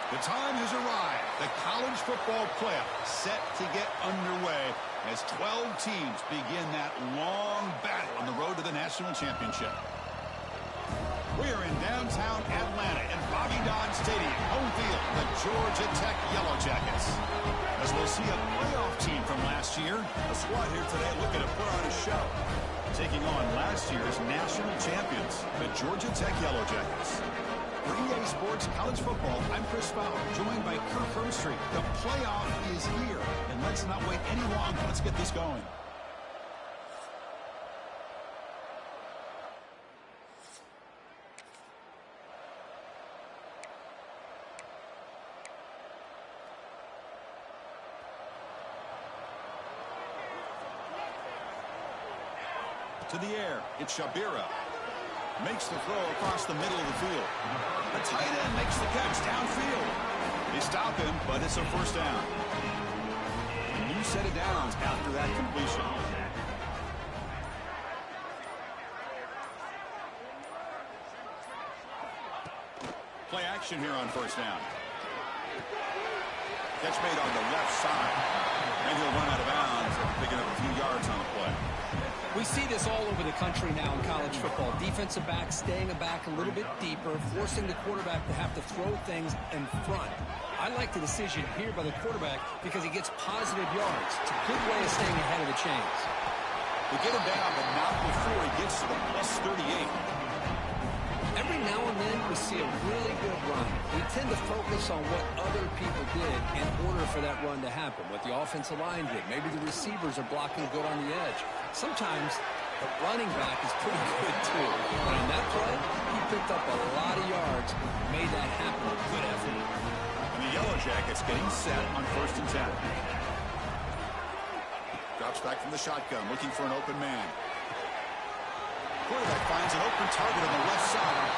The time has arrived. The college football playoff set to get underway as 12 teams begin that long battle on the road to the national championship. We are in downtown Atlanta in Bobby Dodd Stadium, home field, the Georgia Tech Yellow Jackets. As we'll see a playoff team from last year, a squad here today looking to put on a show, taking on last year's national champions, the Georgia Tech Yellow Jackets. For EA Sports College Football, I'm Chris Fowler, joined by Kirk Herbstreit. The playoff is here, and let's not wait any longer. Let's get this going. To the air, it's Shabira. Makes the throw across the middle of the field. The tight end makes the catch downfield. They stop him, but it's a first down. A new set of downs after that completion. Play action here on first down. Catch made on the left side. And he'll run out of bounds, picking up a few yards on the play. We see this all over the country now in college football. Defensive backs staying back a little bit deeper, forcing the quarterback to have to throw things in front. I like the decision here by the quarterback because he gets positive yards. It's a good way of staying ahead of the chains. We get him down, but not before he gets to the plus 38. Every now and then we see a really good run. We tend to focus on what other people did in order for that run to happen, what the offensive line did. Maybe the receivers are blocking good on the edge. Sometimes the running back is pretty good too. But on that play, he picked up a lot of yards, made that happen with good effort. And the Yellow Jackets getting set on 1st and 10. Drops back from the shotgun, looking for an open man. Quarterback finds an open target on the left side.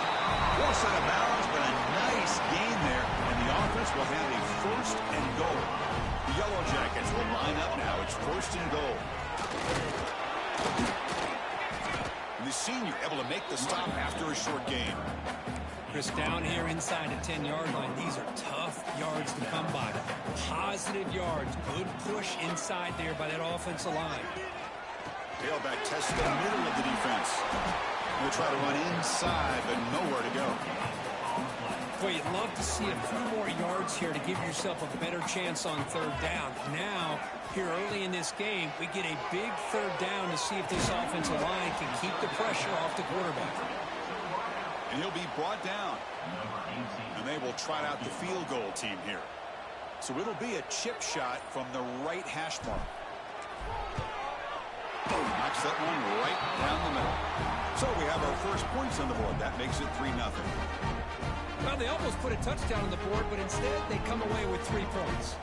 Forced out of bounds, but a nice gain there, and the offense will have a 1st and goal. The Yellow Jackets will line up now. It's 1st and goal. And the senior able to make the stop after a short gain. Chris, down here inside the 10-yard line, these are tough yards to come by. Positive yards, good push inside there by that offensive line. Tailback tests the middle of the defense. They'll try to run inside, but nowhere to go. Boy, you'd love to see a few more yards here to give yourself a better chance on 3rd down. Now, here early in this game, we get a big 3rd down to see if this offensive line can keep the pressure off the quarterback. And he'll be brought down. And they will try out the field goal team here. So it'll be a chip shot from the right hash mark. Boom, knocks that one right down the middle. So we have our first points on the board. That makes it 3-0. Well, they almost put a touchdown on the board, but instead they come away with 3 points.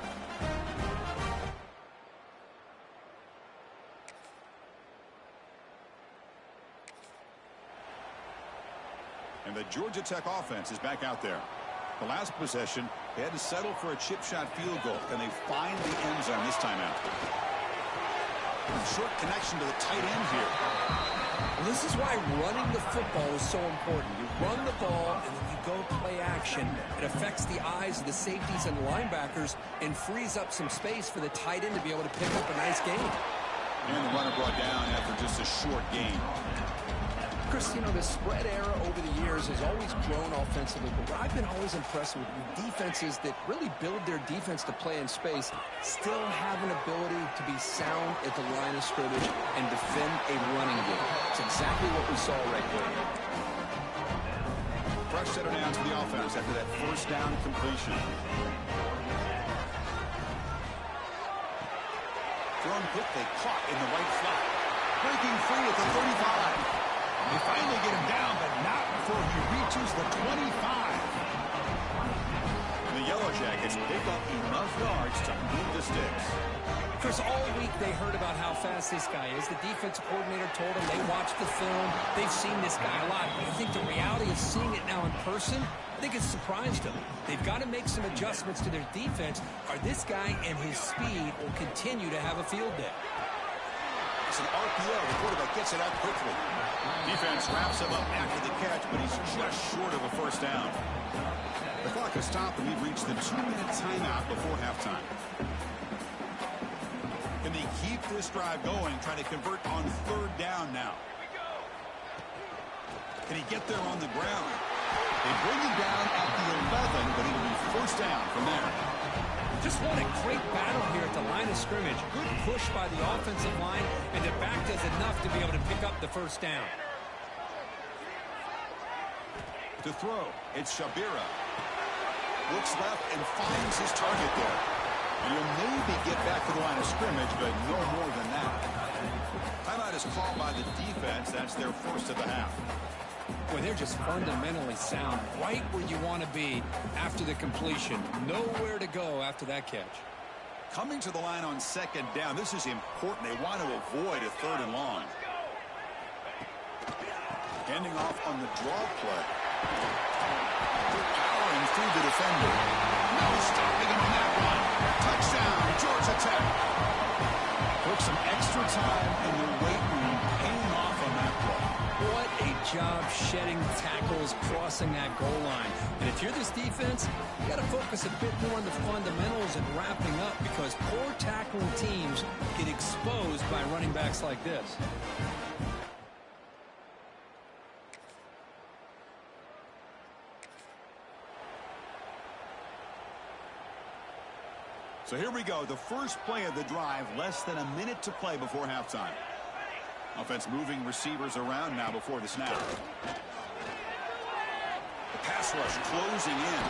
And the Georgia Tech offense is back out there. The last possession, they had to settle for a chip shot field goal. Can they find the end zone this time out? Short connection to the tight end here. Well, this is why running the football is so important. You run the ball, and then you go play action. It affects the eyes of the safeties and the linebackers and frees up some space for the tight end to be able to pick up a nice gain. And the runner brought down after just a short gain. Chris, you know, the spread era over the years has always grown offensively, but what I've been always impressed with defenses that really build their defense to play in space still have an ability to be sound at the line of scrimmage and defend a running game. It's exactly what we saw right there. Fresh set of downs for the offense after that 1st down completion. Thrown quickly, caught in the right flat. Breaking free at the 35. They finally get him down, but not before he reaches the 25. The Yellow Jackets pick up enough yards to move the sticks. Chris, all week they heard about how fast this guy is. The defensive coordinator told them they watched the film. They've seen this guy a lot. But I think the reality of seeing it now in person, I think it's surprised them. They've got to make some adjustments to their defense, or this guy and his speed will continue to have a field day. It's an RPO. The quarterback gets it out quickly. Defense wraps him up after the catch, but he's just short of a 1st down. The clock To stop, and we've reached the 2-minute timeout before halftime. Can they keep this drive going, trying to convert on 3rd down now? Can he get there on the ground? They bring him down at the 11, but it'll be 1st down from there. Just what a great battle here at the line of scrimmage. Good push by the offensive line, and the back does enough to be able to pick up the 1st down. To throw, it's Shabira. Looks left and finds his target there. And he'll maybe get back to the line of scrimmage, but no more than that. Timeout is called by the defense. That's their 1st of the half. Boy, they're just fundamentally sound, right where you want to be after the completion. Nowhere to go after that catch. Coming to the line on 2nd down, this is important. They want to avoid a 3rd and long. Handing off on the draw play. Powering through the defender. No stopping him on that one. Touchdown, Georgia Tech. Took some extra time in the weight room, paying off on that play. What a job shedding tackles, crossing that goal line. And if you're this defense, you got to focus a bit more on the fundamentals and wrapping up, because poor tackling teams get exposed by running backs like this. So here we go, the first play of the drive, less than a minute to play before halftime. Offense moving receivers around now before the snap. The pass rush closing in.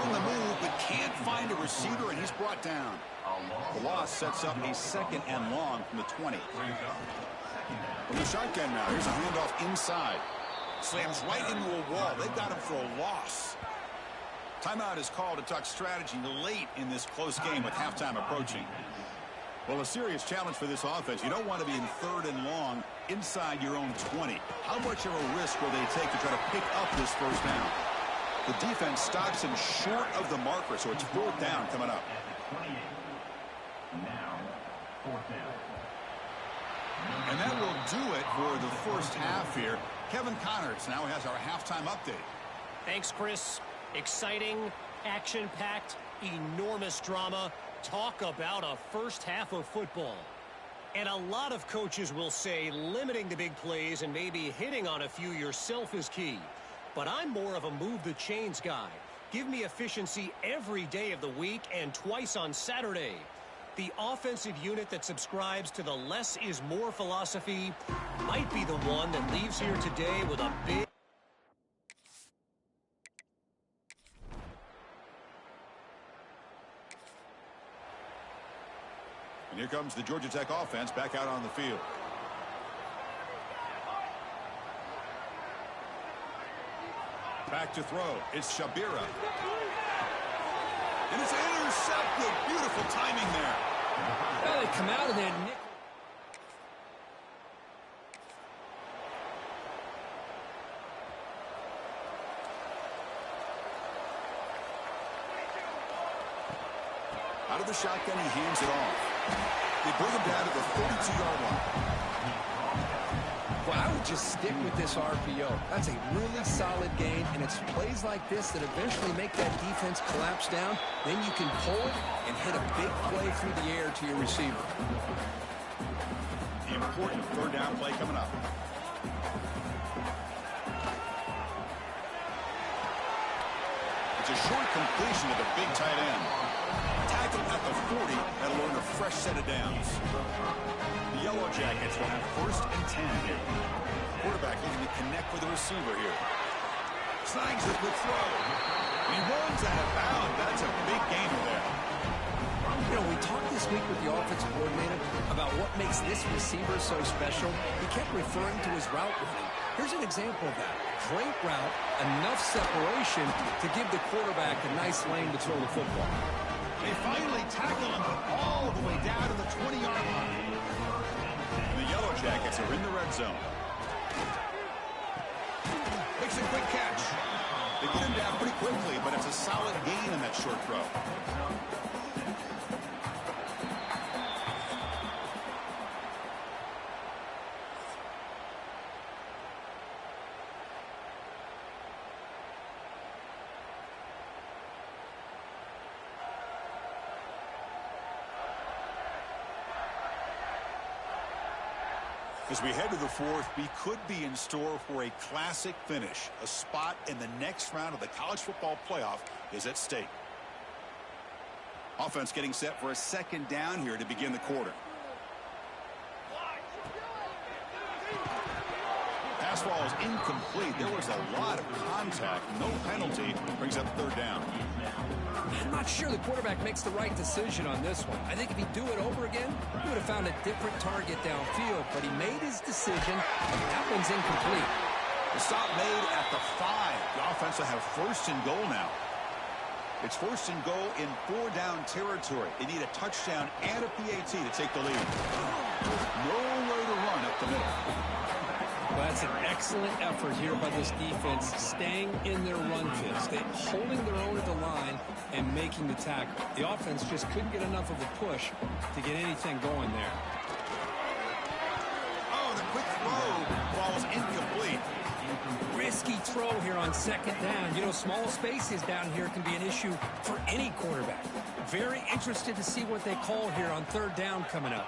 On the move, but can't find a receiver, and he's brought down. The loss sets up a 2nd and long from the 20. From the shotgun now, here's a handoff inside. Slams right into a wall. They've got him for a loss. Timeout is called to talk strategy late in this close game with halftime approaching. Well, a serious challenge for this offense. You don't want to be in 3rd and long inside your own 20. How much of a risk will they take to try to pick up this 1st down? The defense stops him short of the marker, so it's 4th down coming up. And that will do it for the 1st half here. Kevin Connors now has our halftime update. Thanks, Chris. Exciting, action-packed, enormous drama. Talk about a 1st half of football. And a lot of coaches will say limiting the big plays and maybe hitting on a few yourself is key. But I'm more of a move the chains guy. Give me efficiency every day of the week and twice on Saturday. The offensive unit that subscribes to the less is more philosophy might be the one that leaves here today with a big... And here comes the Georgia Tech offense back out on the field. Back to throw. It's Shabira. And it's intercepted. Beautiful timing there. Well, they come out of there, Nick. Out of the shotgun, he hands it off. They bring him down to the 32-yard line. Well, I would just stick with this RPO. That's a really solid gain, and it's plays like this that eventually make that defense collapse down. Then you can pull it and hit a big play through the air to your receiver. The important 3rd down play coming up. It's a short completion to the big tight end. Tackled at the 40, that'll earn a fresh set of downs. The Yellow Jackets will have 1st and 10 here. Quarterback looking to connect with the receiver here. Snags it with throw. And he runs out of bounds. That's a big gainer there. You know, we talked this week with the offensive coordinator about what makes this receiver so special. He kept referring to his route running. Here's an example of that. Great route, enough separation to give the quarterback a nice lane to throw the football. They finally tackle him all the way down to the 20-yard line. And the Yellow Jackets are in the red zone. Makes a quick catch. They get him down pretty quickly, but it's a solid gain in that short throw. As we head to the fourth, we could be in store for a classic finish. A spot in the next round of the college football playoff is at stake. Offense getting set for a second down here to begin the quarter. Pass ball is incomplete. There was a lot of contact. No penalty. Brings up third down. I'm not sure the quarterback makes the right decision on this one. I think if he'd do it over again, he would have found a different target downfield. But he made his decision, and that one's incomplete. The stop made at the 5. The offense will have first and goal now. It's first and goal in 4-down territory. They need a touchdown and a PAT to take the lead. Nowhere to run up the middle. Well, that's an excellent effort here by this defense, staying in their run field, holding their own at the line and making the tackle. The offense just couldn't get enough of a push to get anything going there. Oh, the quick throw falls incomplete. Risky throw here on second down. You know, small spaces down here can be an issue for any quarterback. Very interested to see what they call here on third down coming up.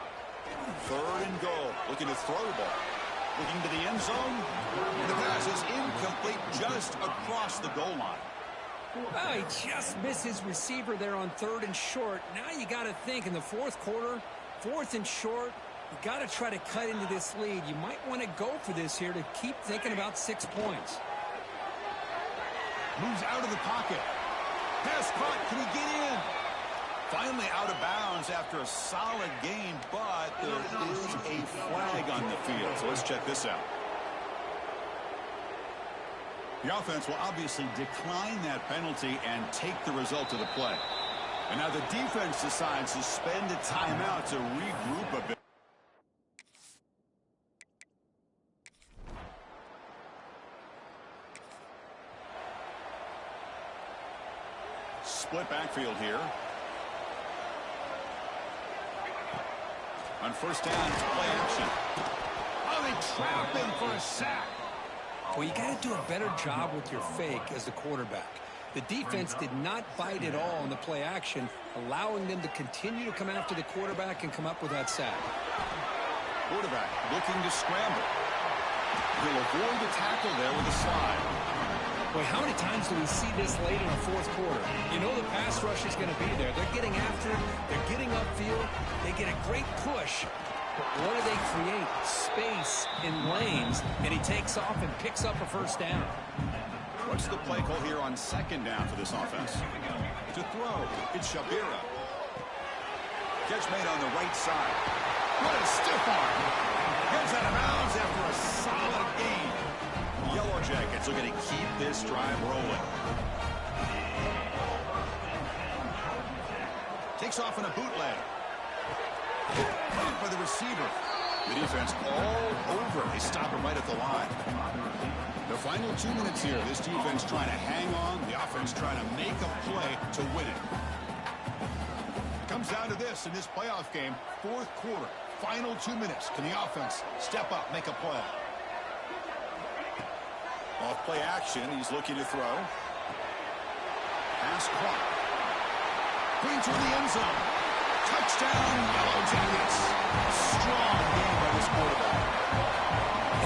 Third and goal. Looking to throw the ball. Looking to the end zone. The pass is incomplete just across the goal line. Well, he just missed his receiver there on third and short. Now you got to think in the fourth quarter, fourth and short, you got to try to cut into this lead. You might want to go for this here to keep thinking about 6 points. Moves out of the pocket. Pass caught. Can he get in? Finally out of bounds after a solid gain, but there is a flag on the field. So let's check this out. The offense will obviously decline that penalty and take the result of the play. And now the defense decides to spend a timeout to regroup a bit. Split backfield here. On first down, it's play action. Oh, they trap him for a sack. Well, you got to do a better job with your fake as the quarterback. The defense did not bite at all on the play action, allowing them to continue to come after the quarterback and come up with that sack. Quarterback looking to scramble. He'll avoid the tackle there with a slide. Boy, how many times do we see this late in the fourth quarter? You know the pass rush is going to be there. They're getting after it. They're getting upfield. They get a great push. But what do they create? Space in lanes. And he takes off and picks up a first down. What's the play call here on second down for this offense? To throw, it's Shabira. Catch made on the right side. What a stiff arm. Gets out of bounds after a solid gain. Yellow Jackets looking to keep this drive rolling. Takes off in a bootleg. Caught by the receiver. The defense all over. They stop him right at the line. The final 2 minutes here. This defense trying to hang on. The offense trying to make a play to win it. Comes down to this in this playoff game. Fourth quarter. Final 2 minutes. Can the offense step up, make a play? Off play action. He's looking to throw. Pass clock. Green to the end zone. Touchdown, Yellow Jackets. Strong game by this quarterback.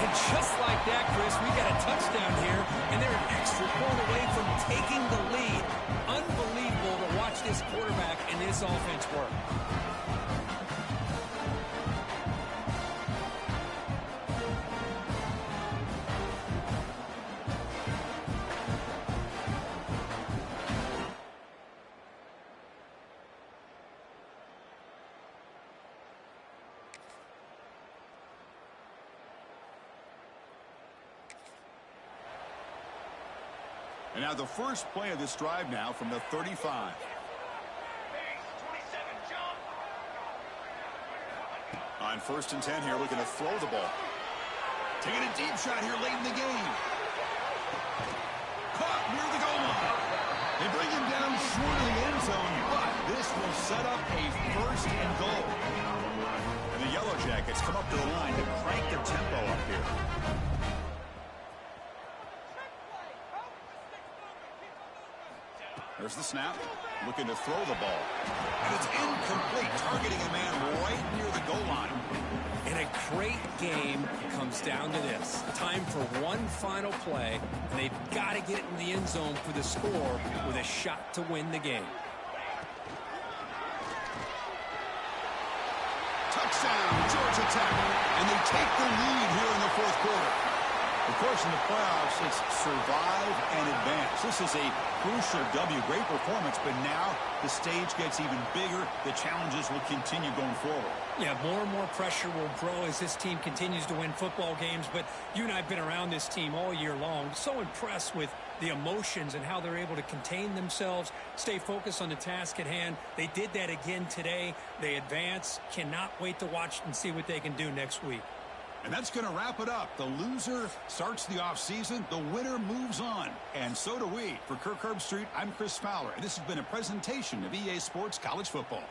And just like that, Chris, we got a touchdown here, and they're an extra point away from taking the lead. Unbelievable to watch this quarterback and this offense work. And now the first play of this drive now from the 35. On first and 10 here, looking to throw the ball. Taking a deep shot here late in the game. Caught near the goal line. They bring him down short of the end zone, but this will set up a first and goal. And the Yellow Jackets come up to the line to crank their tempo up here. There's the snap. Looking to throw the ball. And it's incomplete, targeting a man right near the goal line. And a great game comes down to this. Time for one final play, and they've got to get it in the end zone for the score with a shot to win the game. Touchdown, Georgia Tech. And they take the lead here in the fourth quarter. Of course, in the playoffs, it's survive and advance. This is a crucial W. Great performance, but now the stage gets even bigger. The challenges will continue going forward. Yeah, more and more pressure will grow as this team continues to win football games. But you and I have been around this team all year long. So impressed with the emotions and how they're able to contain themselves, stay focused on the task at hand. They did that again today. They advance. Cannot wait to watch and see what they can do next week. And that's going to wrap it up. The loser starts the offseason. The winner moves on. And so do we. For Kirk Herbstreit, I'm Chris Fowler. And this has been a presentation of EA Sports College Football.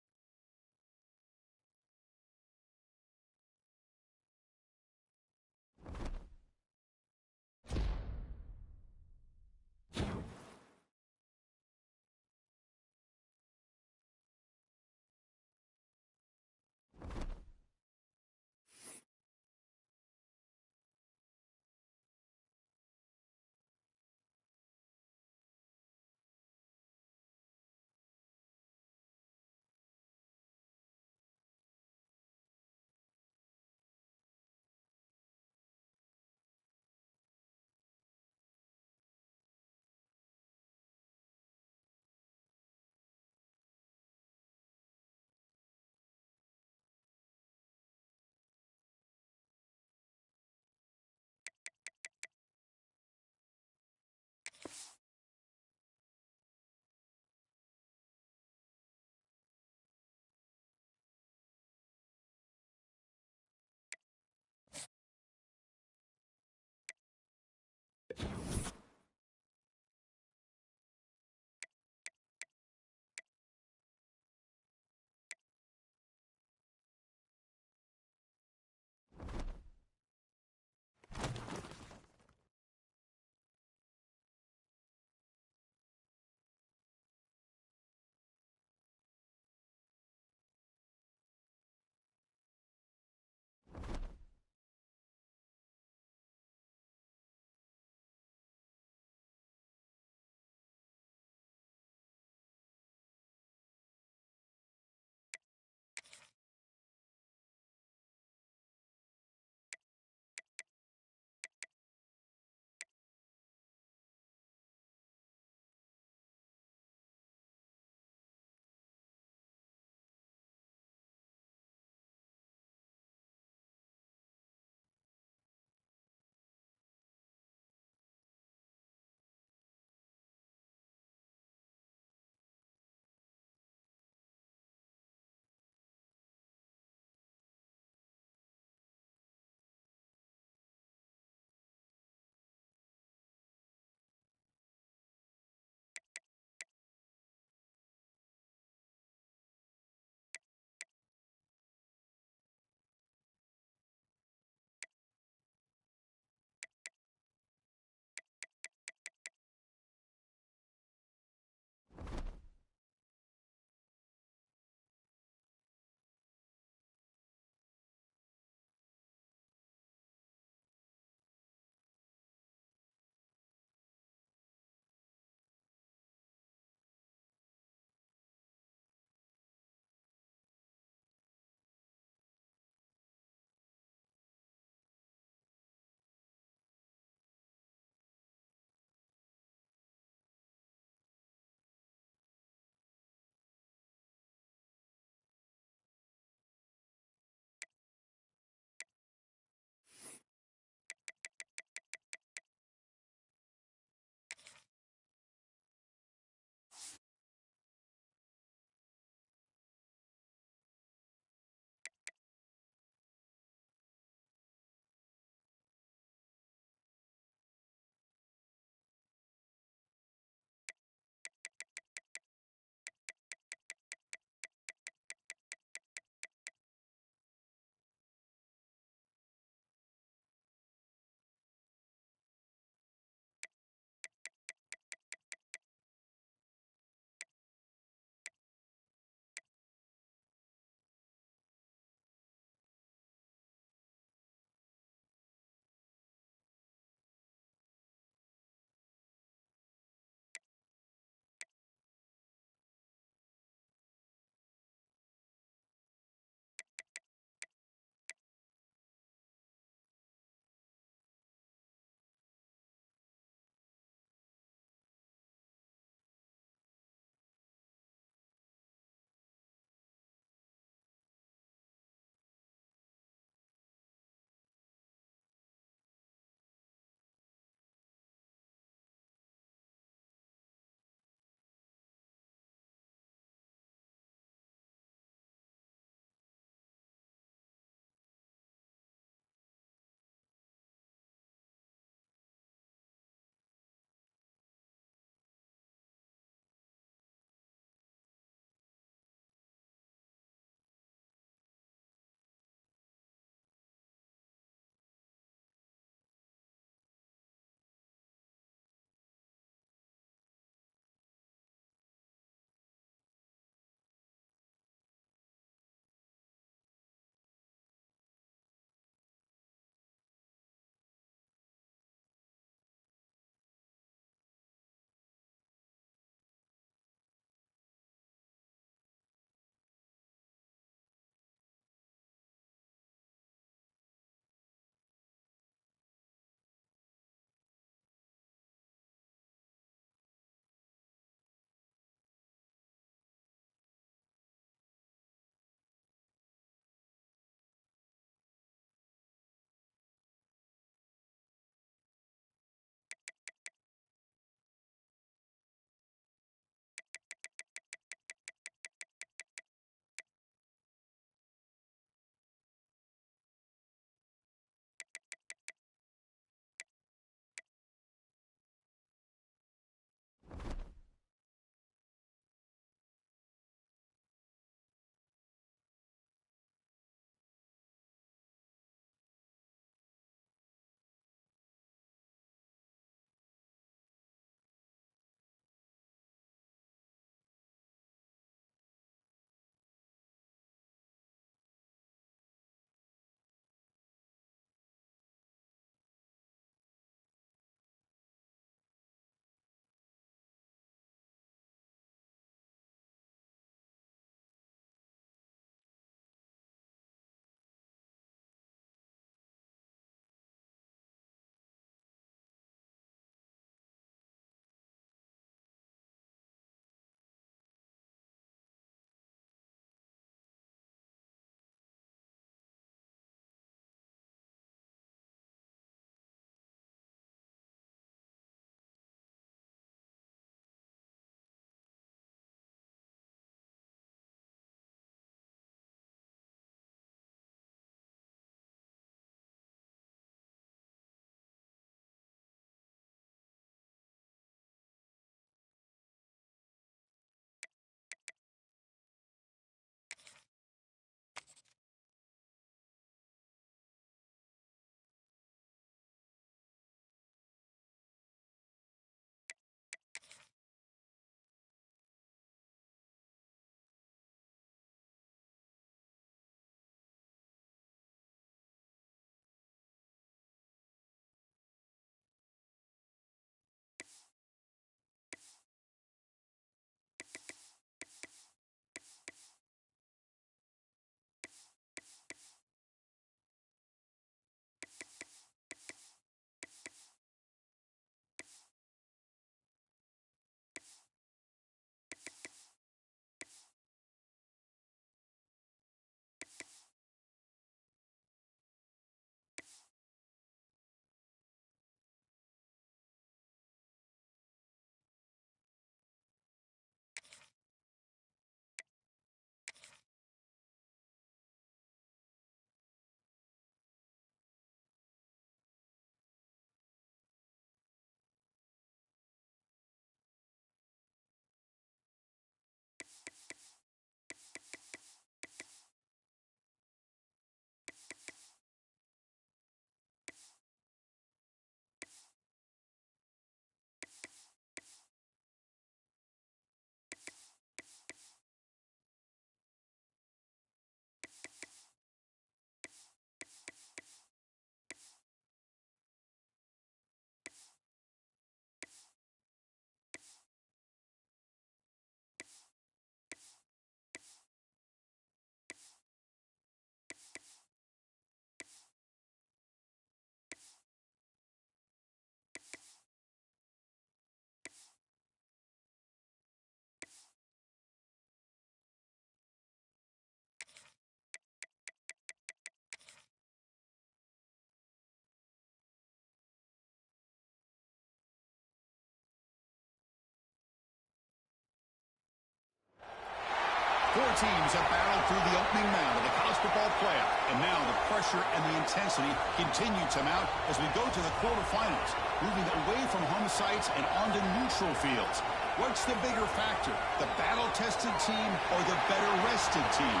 teams have battled through the opening round of the college football playoff, and now the pressure and the intensity continue to mount as we go to the quarterfinals, moving away from home sites and onto neutral fields. What's the bigger factor, the battle-tested team or the better-rested team?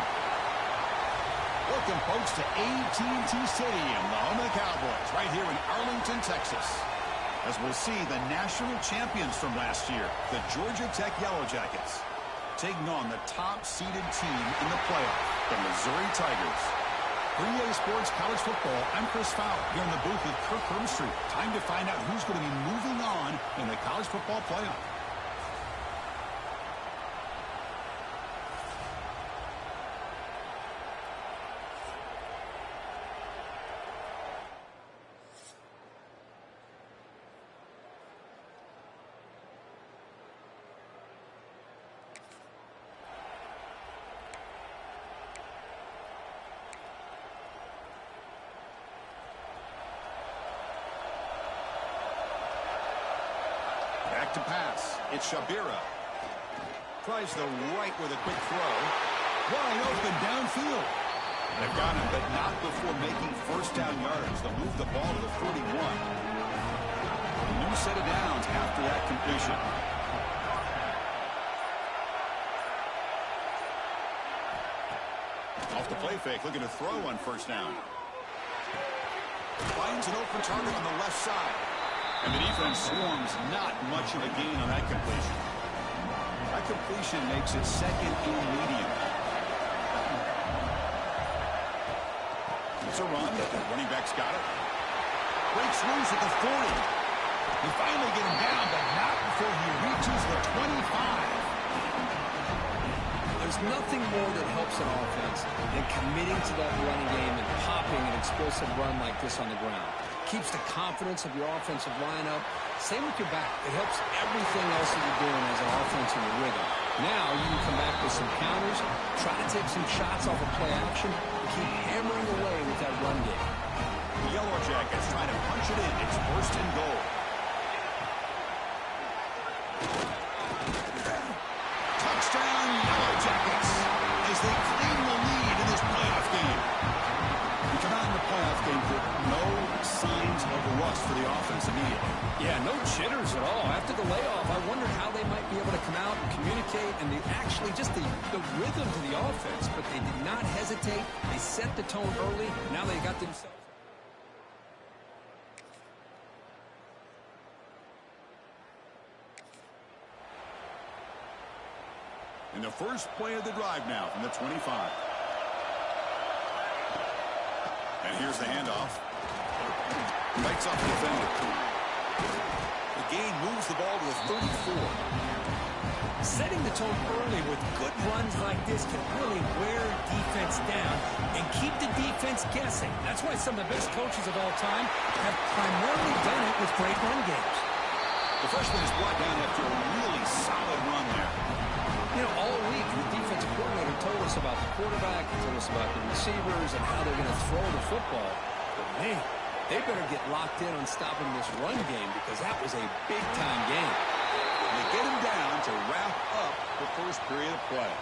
Welcome, folks, to AT&T Stadium, the home of the Cowboys, right here in Arlington, Texas. As we'll see the national champions from last year, the Georgia Tech Yellow Jackets, taking on the top-seeded team in the playoff, the Missouri Tigers. For EA Sports College Football, I'm Chris Fowler here in the booth with Kirk Herbstreit. Time to find out who's going to be moving on in the college football playoff. Back to pass. It's Shabira. Tries the right with a quick throw. Wide open downfield. They've got him, but not before making first down yards. They'll move the ball to the 41. A new set of downs after that completion. Off the play fake, looking to throw on first down. Finds an open target on the left side. And the defense swarms, not much of a gain on that completion. That completion makes it second and medium. It's a run. Running back's got it. Breaks loose at the 40. They finally get him down, but not before he reaches the 25. There's nothing more that helps an offense than committing to that running game and popping an explosive run like this on the ground. Keeps the confidence of your offensive lineup. Same with your back. It helps everything else that you're doing as an offense in your rhythm. Now you can come back with some counters, try to take some shots off of play action, and keep hammering away with that run game. The Yellow Jackets trying to punch it in. It's first and goal. Touchdown, Yellow Jackets, as they claim the lead in this playoff game. We come out in the playoff game with no signs of rust for the offense immediately. Yeah, no jitters at all. After the layoff, I wondered how they might be able to come out and communicate and actually just the rhythm to the offense. But they did not hesitate. They set the tone early. Now they got themselves. In the first play of the drive now from the 25. And here's the handoff. Lights up the defender. The gain moves the ball to the 34. Setting the tone early with good runs like this can really wear defense down and keep the defense guessing. That's why some of the best coaches of all time have primarily done it with great run games. The freshman is brought down after a really solid run there. You know, all week, the defensive coordinator told us about the quarterback, he told us about the receivers and how they're going to throw the football. But, man, they better get locked in on stopping this run game because that was a big-time game. And they get him down to wrap up the first period of play.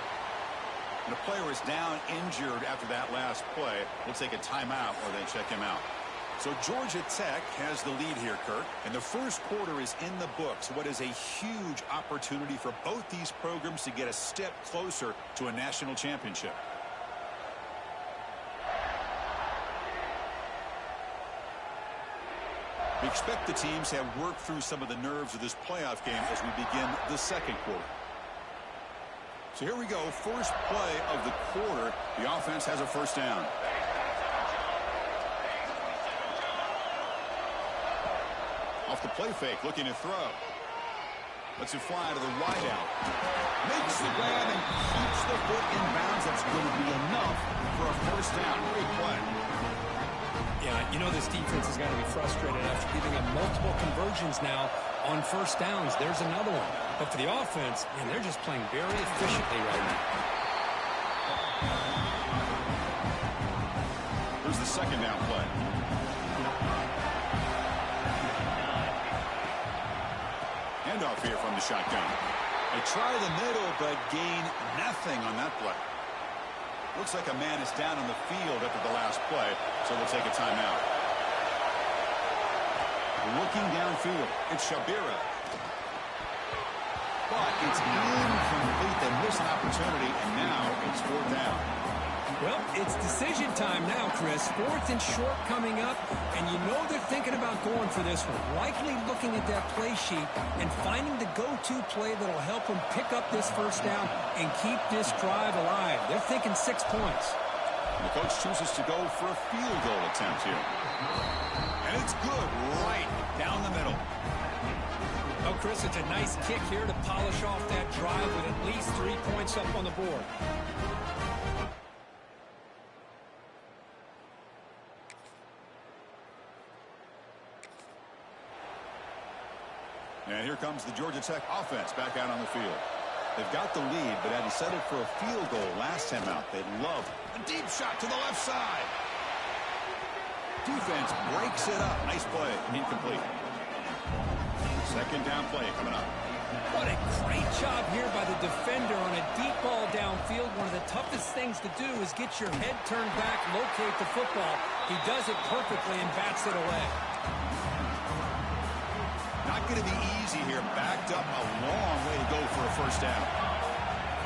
And the player is down injured after that last play. We'll take a timeout or they check him out. So Georgia Tech has the lead here, Kirk. And the first quarter is in the books. What is a huge opportunity for both these programs to get a step closer to a national championship. We expect the teams to have worked through some of the nerves of this playoff game as we begin the second quarter. So here we go. First play of the quarter. The offense has a first down. Off the play fake, looking to throw. Lets it fly to the wideout. Makes the grab and keeps the foot in bounds. That's going to be enough for a first down. Great play. Yeah, you know this defense has got to be frustrated after giving up multiple conversions now on first downs. There's another one. But for the offense, man, they're just playing very efficiently right now. Here's the second down play. Handoff here from the shotgun. They try the middle, but gain nothing on that play. Looks like a man is down on the field after the last play, so we'll take a timeout. Looking downfield, it's Shabira. But it's incomplete. They miss an opportunity, and now it's 4th down. Well, it's decision time now, Chris. 4th and short coming up, and you know they're thinking about going for this one. Likely looking at that play sheet and finding the go-to play that will help them pick up this 1st down and keep this drive alive. They're thinking 6 points. And the coach chooses to go for a field goal attempt here. And it's good right down the middle. Oh, Chris, it's a nice kick here to polish off that drive with at least 3 points up on the board. And here comes the Georgia Tech offense back out on the field. They've got the lead, but had settled for a field goal last time out. They'd love a deep shot to the left side. Defense breaks it up. Nice play. Incomplete. 2nd down play coming up. What a great job here by the defender on a deep ball downfield. One of the toughest things to do is get your head turned back, locate the football. He does it perfectly and bats it away. Not going to be easy here. Backed up a long way to go for a 1st down.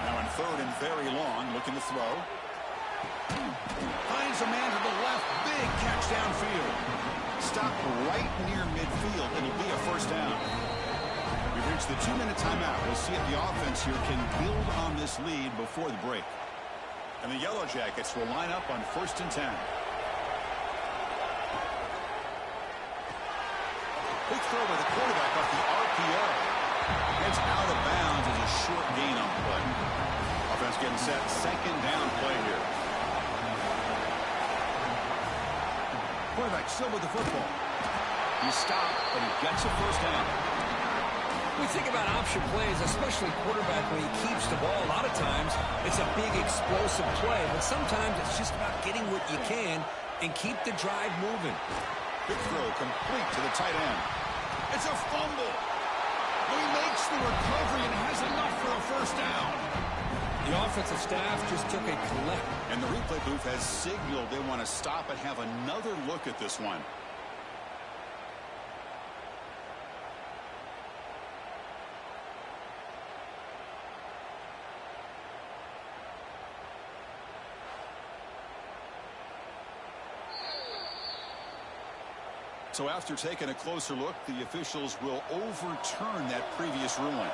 Now in 3rd and very long, looking to throw. Finds a man to the left. Big catch downfield. Stop right near midfield. It'll be a 1st down. We've reached the 2-minute timeout. We'll see if the offense here can build on this lead before the break. And the Yellow Jackets will line up on 1st and 10. Quick throw by the quarterback off the RPO. Gets out of bounds as a short gain on the play. Offense getting set. 2nd down play here. Quarterback still with the football. He stopped, but he gets a 1st down. We think about option plays, especially quarterback when he keeps the ball. A lot of times, it's a big explosive play, but sometimes it's just about getting what you can and keep the drive moving. Big throw complete to the tight end. It's a fumble. He makes the recovery and has enough for a 1st down. The offensive staff just took a collect. And the replay booth has signaled they want to stop and have another look at this one. So after taking a closer look, the officials will overturn that previous ruling.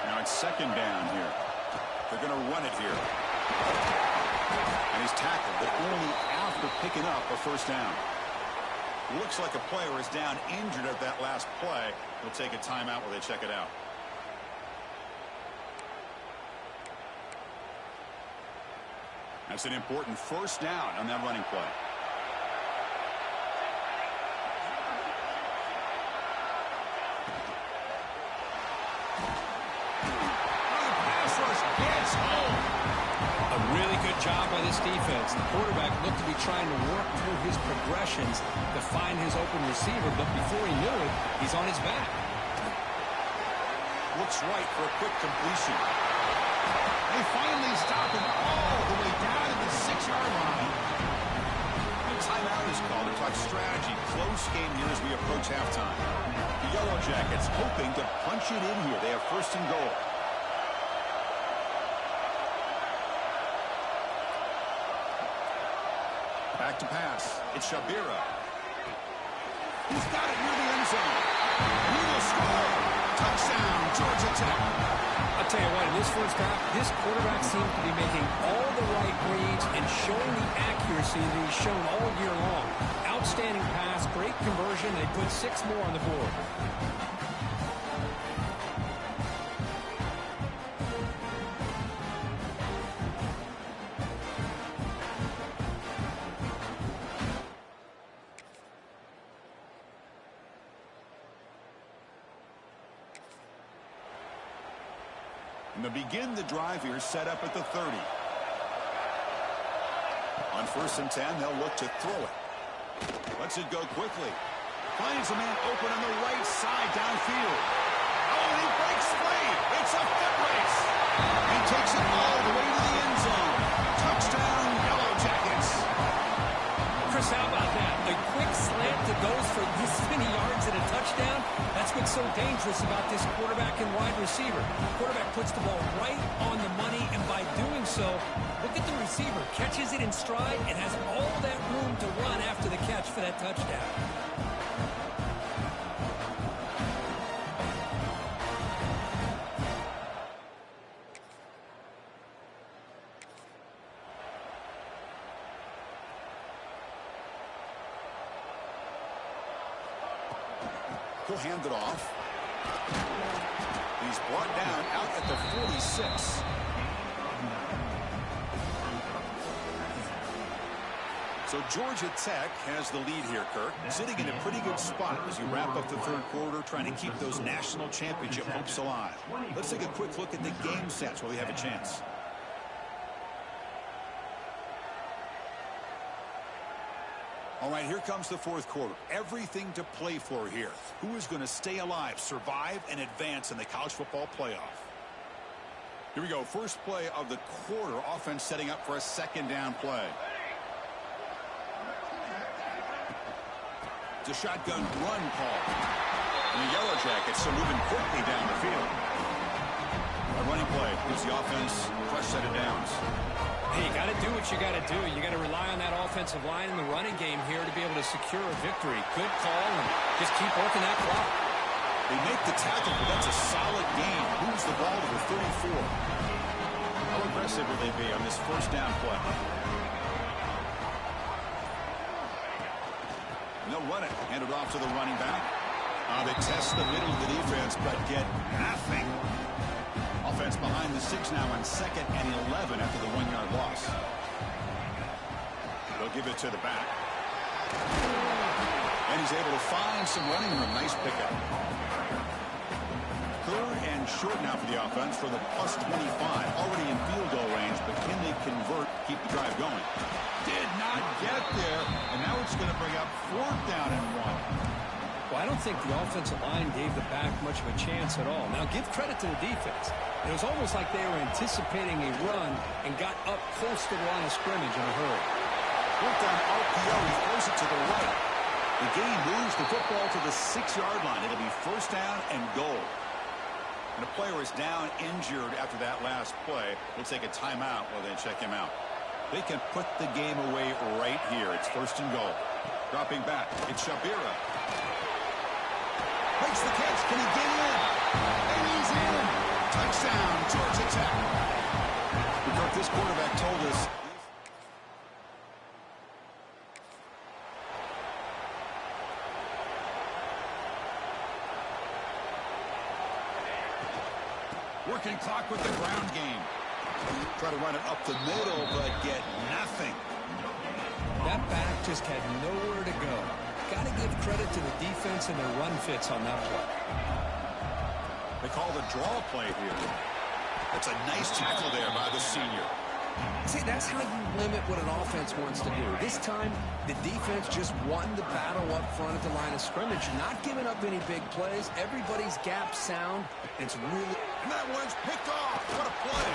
Now it's 2nd down here. They're going to run it here. And he's tackled, but only after picking up a 1st down. Looks like a player is down injured at that last play. He'll take a timeout while they check it out. That's an important 1st down on that running play. Really good job by this defense. The quarterback looked to be trying to work through his progressions to find his open receiver, but before he knew it, he's on his back. Looks right for a quick completion. They finally stop him all the way down at the 6-yard line. A timeout is called to talk strategy. Close game here as we approach halftime. The Yellow Jackets hoping to punch it in here. They have 1st and goal. Back to pass. It's Shabira. He's got it near the end zone. He will score. Touchdown, Georgia Tech. I'll tell you what, in this 1st half, this quarterback seems to be making all the right reads and showing the accuracy that he's shown all year long. Outstanding pass, great conversion. They put 6 more on the board. And they'll begin the drive here, set up at the 30. On 1st and 10, they'll look to throw it. Lets it go quickly. Finds a man open on the right side downfield. Oh, and he breaks free. It's a foot race. He takes it all the way to the end zone. Touchdown, quick slant that goes for this many yards and a touchdown. That's what's so dangerous about this quarterback and wide receiver. The quarterback puts the ball right on the money, and by doing so, look at the receiver. Catches it in stride and has all that room to run after the catch for that touchdown. He'll hand it off. He's brought down out at the 46. So Georgia Tech has the lead here, Kirk. Sitting in a pretty good spot as you wrap up the third quarter, trying to keep those national championship hopes alive. Let's take a quick look at the game stats while we have a chance. All right, here comes the fourth quarter. Everything to play for here. Who is going to stay alive, survive, and advance in the college football playoff? Here we go. First play of the quarter. Offense setting up for a second down play. It's a shotgun run call. And the Yellow Jackets are moving quickly down the field. A running play gives the offense a fresh set of downs. Hey, you got to do what you got to do. You got to rely on that offensive line in the running game here to be able to secure a victory. Good call, and just keep working that clock. They make the tackle, but that's a solid gain. Moves the ball to the 34. How aggressive will they be on this first down play? And they'll run it. Hand it off to the running back. They test the middle of the defense, but get nothing. Offense behind the 6 now on 2nd and 11 after the 1-yard loss. They'll give it to the back. And he's able to find some running room. Nice pickup. Third and short now for the offense for the plus 25. Already in field goal range, but can they convert, keep the drive going? Did not get there. And now it's going to bring up 4th down and 1. Well, I don't think the offensive line gave the back much of a chance at all. Now, give credit to the defense. It was almost like they were anticipating a run and got up close to the line of scrimmage in a hurry. Worked on RPO. He throws it to the right. The game moves the football to the 6-yard line. It'll be first down and goal. And the player is down injured after that last play. We'll take a timeout while they check him out. They can put the game away right here. It's first and goal. Dropping back. It's Shabira. Makes the catch. Can he get in? And he's in. Touchdown, Georgia Tech. Because this quarterback told us. Working clock with the ground game. Try to run it up the middle, but get nothing. That back just had nowhere to go. Got to give credit to the defense and their run fits on that play. They call the draw play here. That's a nice tackle there by the senior. See, that's how you limit what an offense wants to do. This time, the defense just won the battle up front at the line of scrimmage. Not giving up any big plays. Everybody's gap sound. It's really... And that one's picked off. What a play.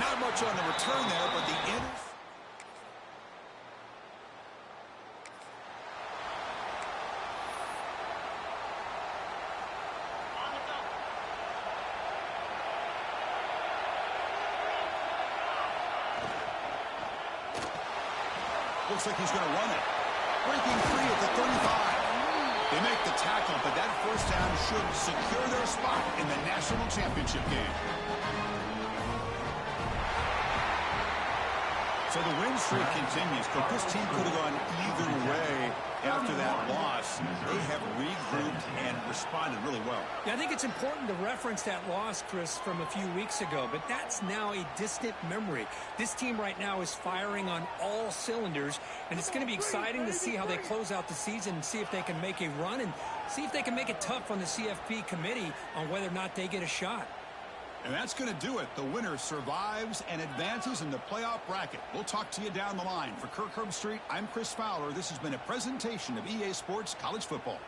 Not much on the return there, but the looks like he's going to run it. Breaking free at the 35. They make the tackle, but that first down should secure their spot in the national championship game. So the win streak continues, but this team could have gone either way after that loss. They have regrouped and responded really well. Yeah, I think it's important to reference that loss, Chris, from a few weeks ago, but that's now a distant memory. This team right now is firing on all cylinders, and it's going to be exciting to see how they close out the season and see if they can make a run and see if they can make it tough on the CFP committee on whether or not they get a shot. And that's going to do it. The winner survives and advances in the playoff bracket. We'll talk to you down the line. For Kirk Herbstreit, I'm Chris Fowler. This has been a presentation of EA Sports College Football.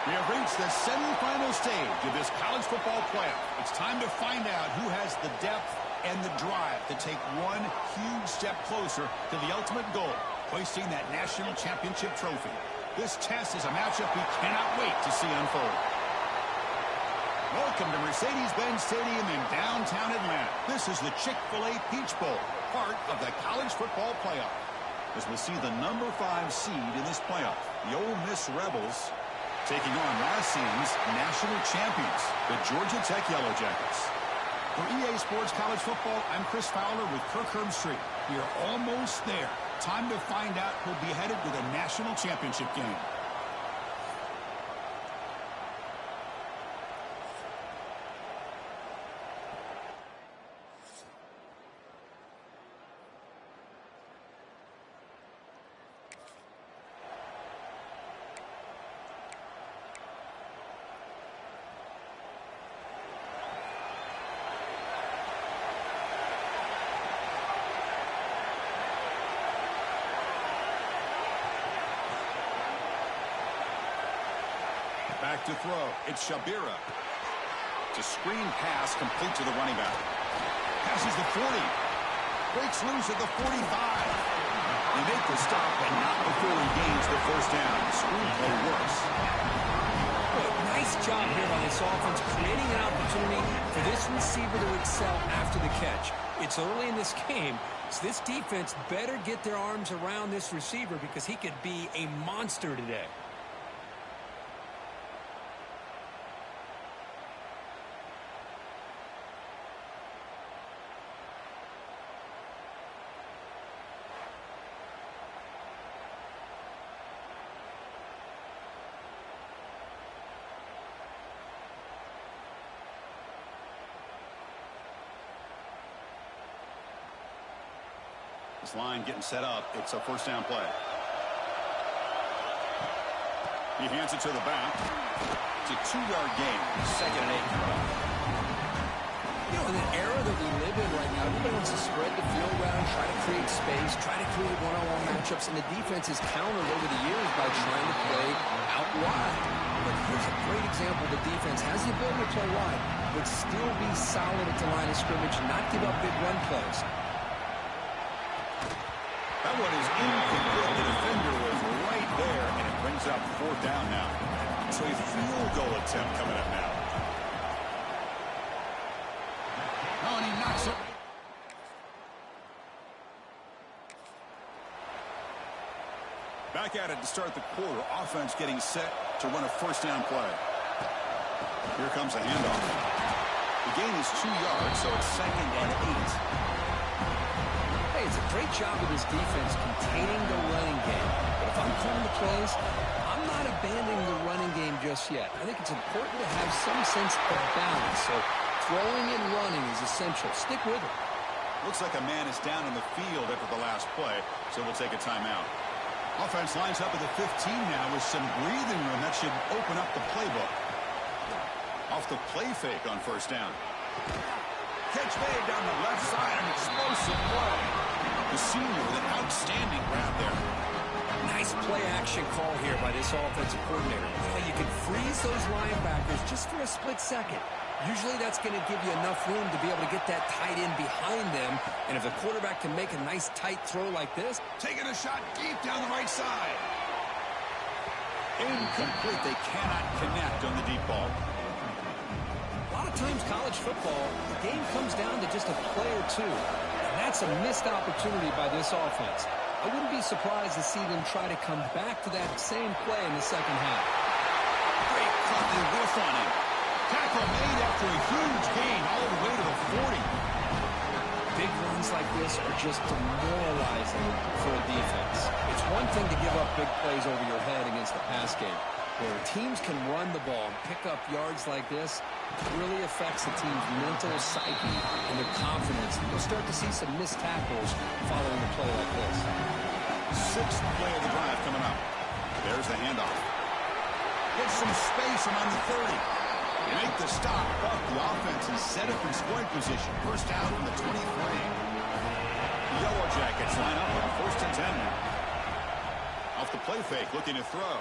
We have reached the semifinal stage of this college football playoff. It's time to find out who has the depth and the drive to take one huge step closer to the ultimate goal, hoisting that national championship trophy. This test is a matchup we cannot wait to see unfold. Welcome to Mercedes-Benz Stadium in downtown Atlanta. This is the Chick-fil-A Peach Bowl, part of the college football playoff. As we'll see the number 5 seed in this playoff, the Ole Miss Rebels, taking on last season's national champions, the Georgia Tech Yellow Jackets. For EA Sports College Football, I'm Chris Fowler with Kirk Herbstreit. We're almost there. Time to find out who'll be headed to the national championship game. Back to throw. It's Shabira. It's a screen pass complete to the running back. Passes the 40. Breaks loose at the 45. They make the stop, but not before he gains the first down. The screenplay works. Well, nice job here by this offense, creating an opportunity for this receiver to excel after the catch. It's early in this game, so this defense better get their arms around this receiver because he could be a monster today. This line getting set up. It's a first down play. He hands it to the back. It's a 2-yard gain. 2nd and 8. In the era that we live in right now, everybody wants to spread the field around, try to create space, try to create one-on-one matchups, and the defense is countered over the years by trying to play out wide. But here's a great example. The defense has the ability to play wide, but still be solid at the line of scrimmage, not give up big run plays. That one is incomplete. The defender was right there, and it brings up 4th down now. So a field goal attempt coming up now. Oh, and he knocks it. Back at it to start the quarter. Offense getting set to run a 1st down play. Here comes a handoff. The gain is 2 yards, so it's 2nd and 8. Hey, it's a great job of this defense containing the running game. But if I'm calling the plays, I'm not abandoning the running game just yet. I think it's important to have some sense of balance. So throwing and running is essential. Stick with it. Looks like a man is down on the field after the last play, so we'll take a timeout. Offense lines up at the 15 now with some breathing room. That should open up the playbook. Off the play fake on 1st down. Catch made down the left side, an explosive play. The senior with an outstanding grab there. Nice play-action call here by this offensive coordinator. You can freeze those linebackers just for a split second. Usually that's going to give you enough room to be able to get that tight end behind them. And if the quarterback can make a nice tight throw like this. Taking a shot deep down the right side. Incomplete. They cannot connect on the deep ball. A lot of times college football, the game comes down to just a play or two. And that's a missed opportunity by this offense. I wouldn't be surprised to see them try to come back to that same play in the 2nd half. Great cut and whiff on him. Tackle made after a huge gain all the way to the 40. Big runs like this are just demoralizing for a defense. It's one thing to give up big plays over your head against the pass game. Where teams can run the ball and pick up yards like this, it really affects the team's mental psyche and their confidence. You'll start to see some missed tackles following a play like this. 6th play of the drive coming up. There's the handoff. Get some space around the 30. Make the stop, but the offense is set up in scoring position. 1st down from the 23. The Yellow Jackets line up on 1st and 10 now. Off the play fake, looking to throw.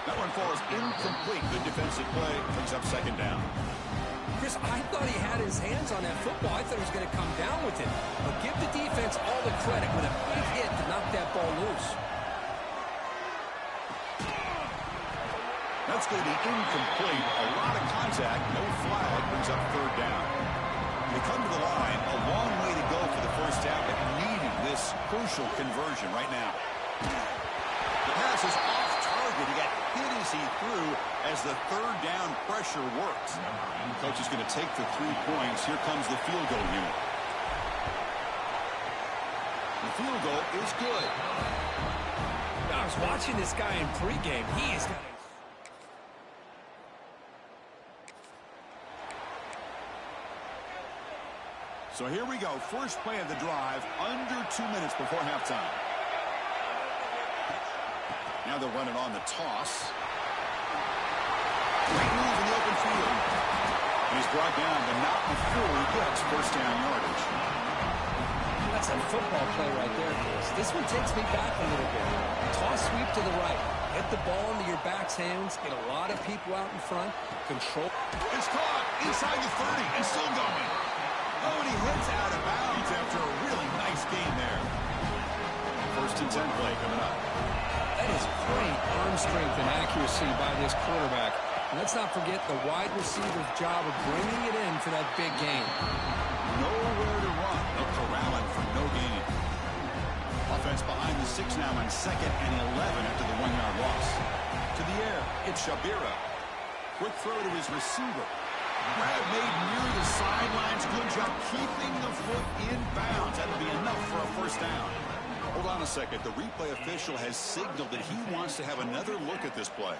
That one falls incomplete. Good defensive play. Brings up 2nd down. Chris, I thought he had his hands on that football. I thought he was going to come down with it. But give the defense all the credit with a big hit to knock that ball loose. That's going to be incomplete. A lot of contact. No flag. Brings up 3rd down. They come to the line. A long way to go for the 1st down, but needing this crucial conversion right now. The pass is off target. He got hit as he threw as the 3rd down pressure worked. The coach is going to take the 3 points. Here comes the field goal unit. The field goal is good. I was watching this guy in pregame. He is got a So here we go. 1st play of the drive, under 2 minutes before halftime. Now they'll run it on the toss. Great move in the open field. And he's brought down, but not before he gets 1st down yardage. That's a football play right there, Chris. This one takes me back a little bit. Toss sweep to the right. Get the ball into your back's hands. Get a lot of people out in front. Control. It's caught inside the 30 and still going. Oh, and he hits out of bounds after a really nice gain there. 1st and 10 play coming up. That is great arm strength and accuracy by this quarterback. And let's not forget the wide receiver's job of bringing it in for that big gain. Nowhere to run. They'll corral him for no gain. Offense behind the 6 now on 2nd and 11 after the 1-yard loss. To the air, it's Shabira. Quick throw to his receiver. Grab made near the sidelines. Good job keeping the foot in bounds. That'll be enough for a 1st down. Hold on a second. The replay official has signaled that he wants to have another look at this play.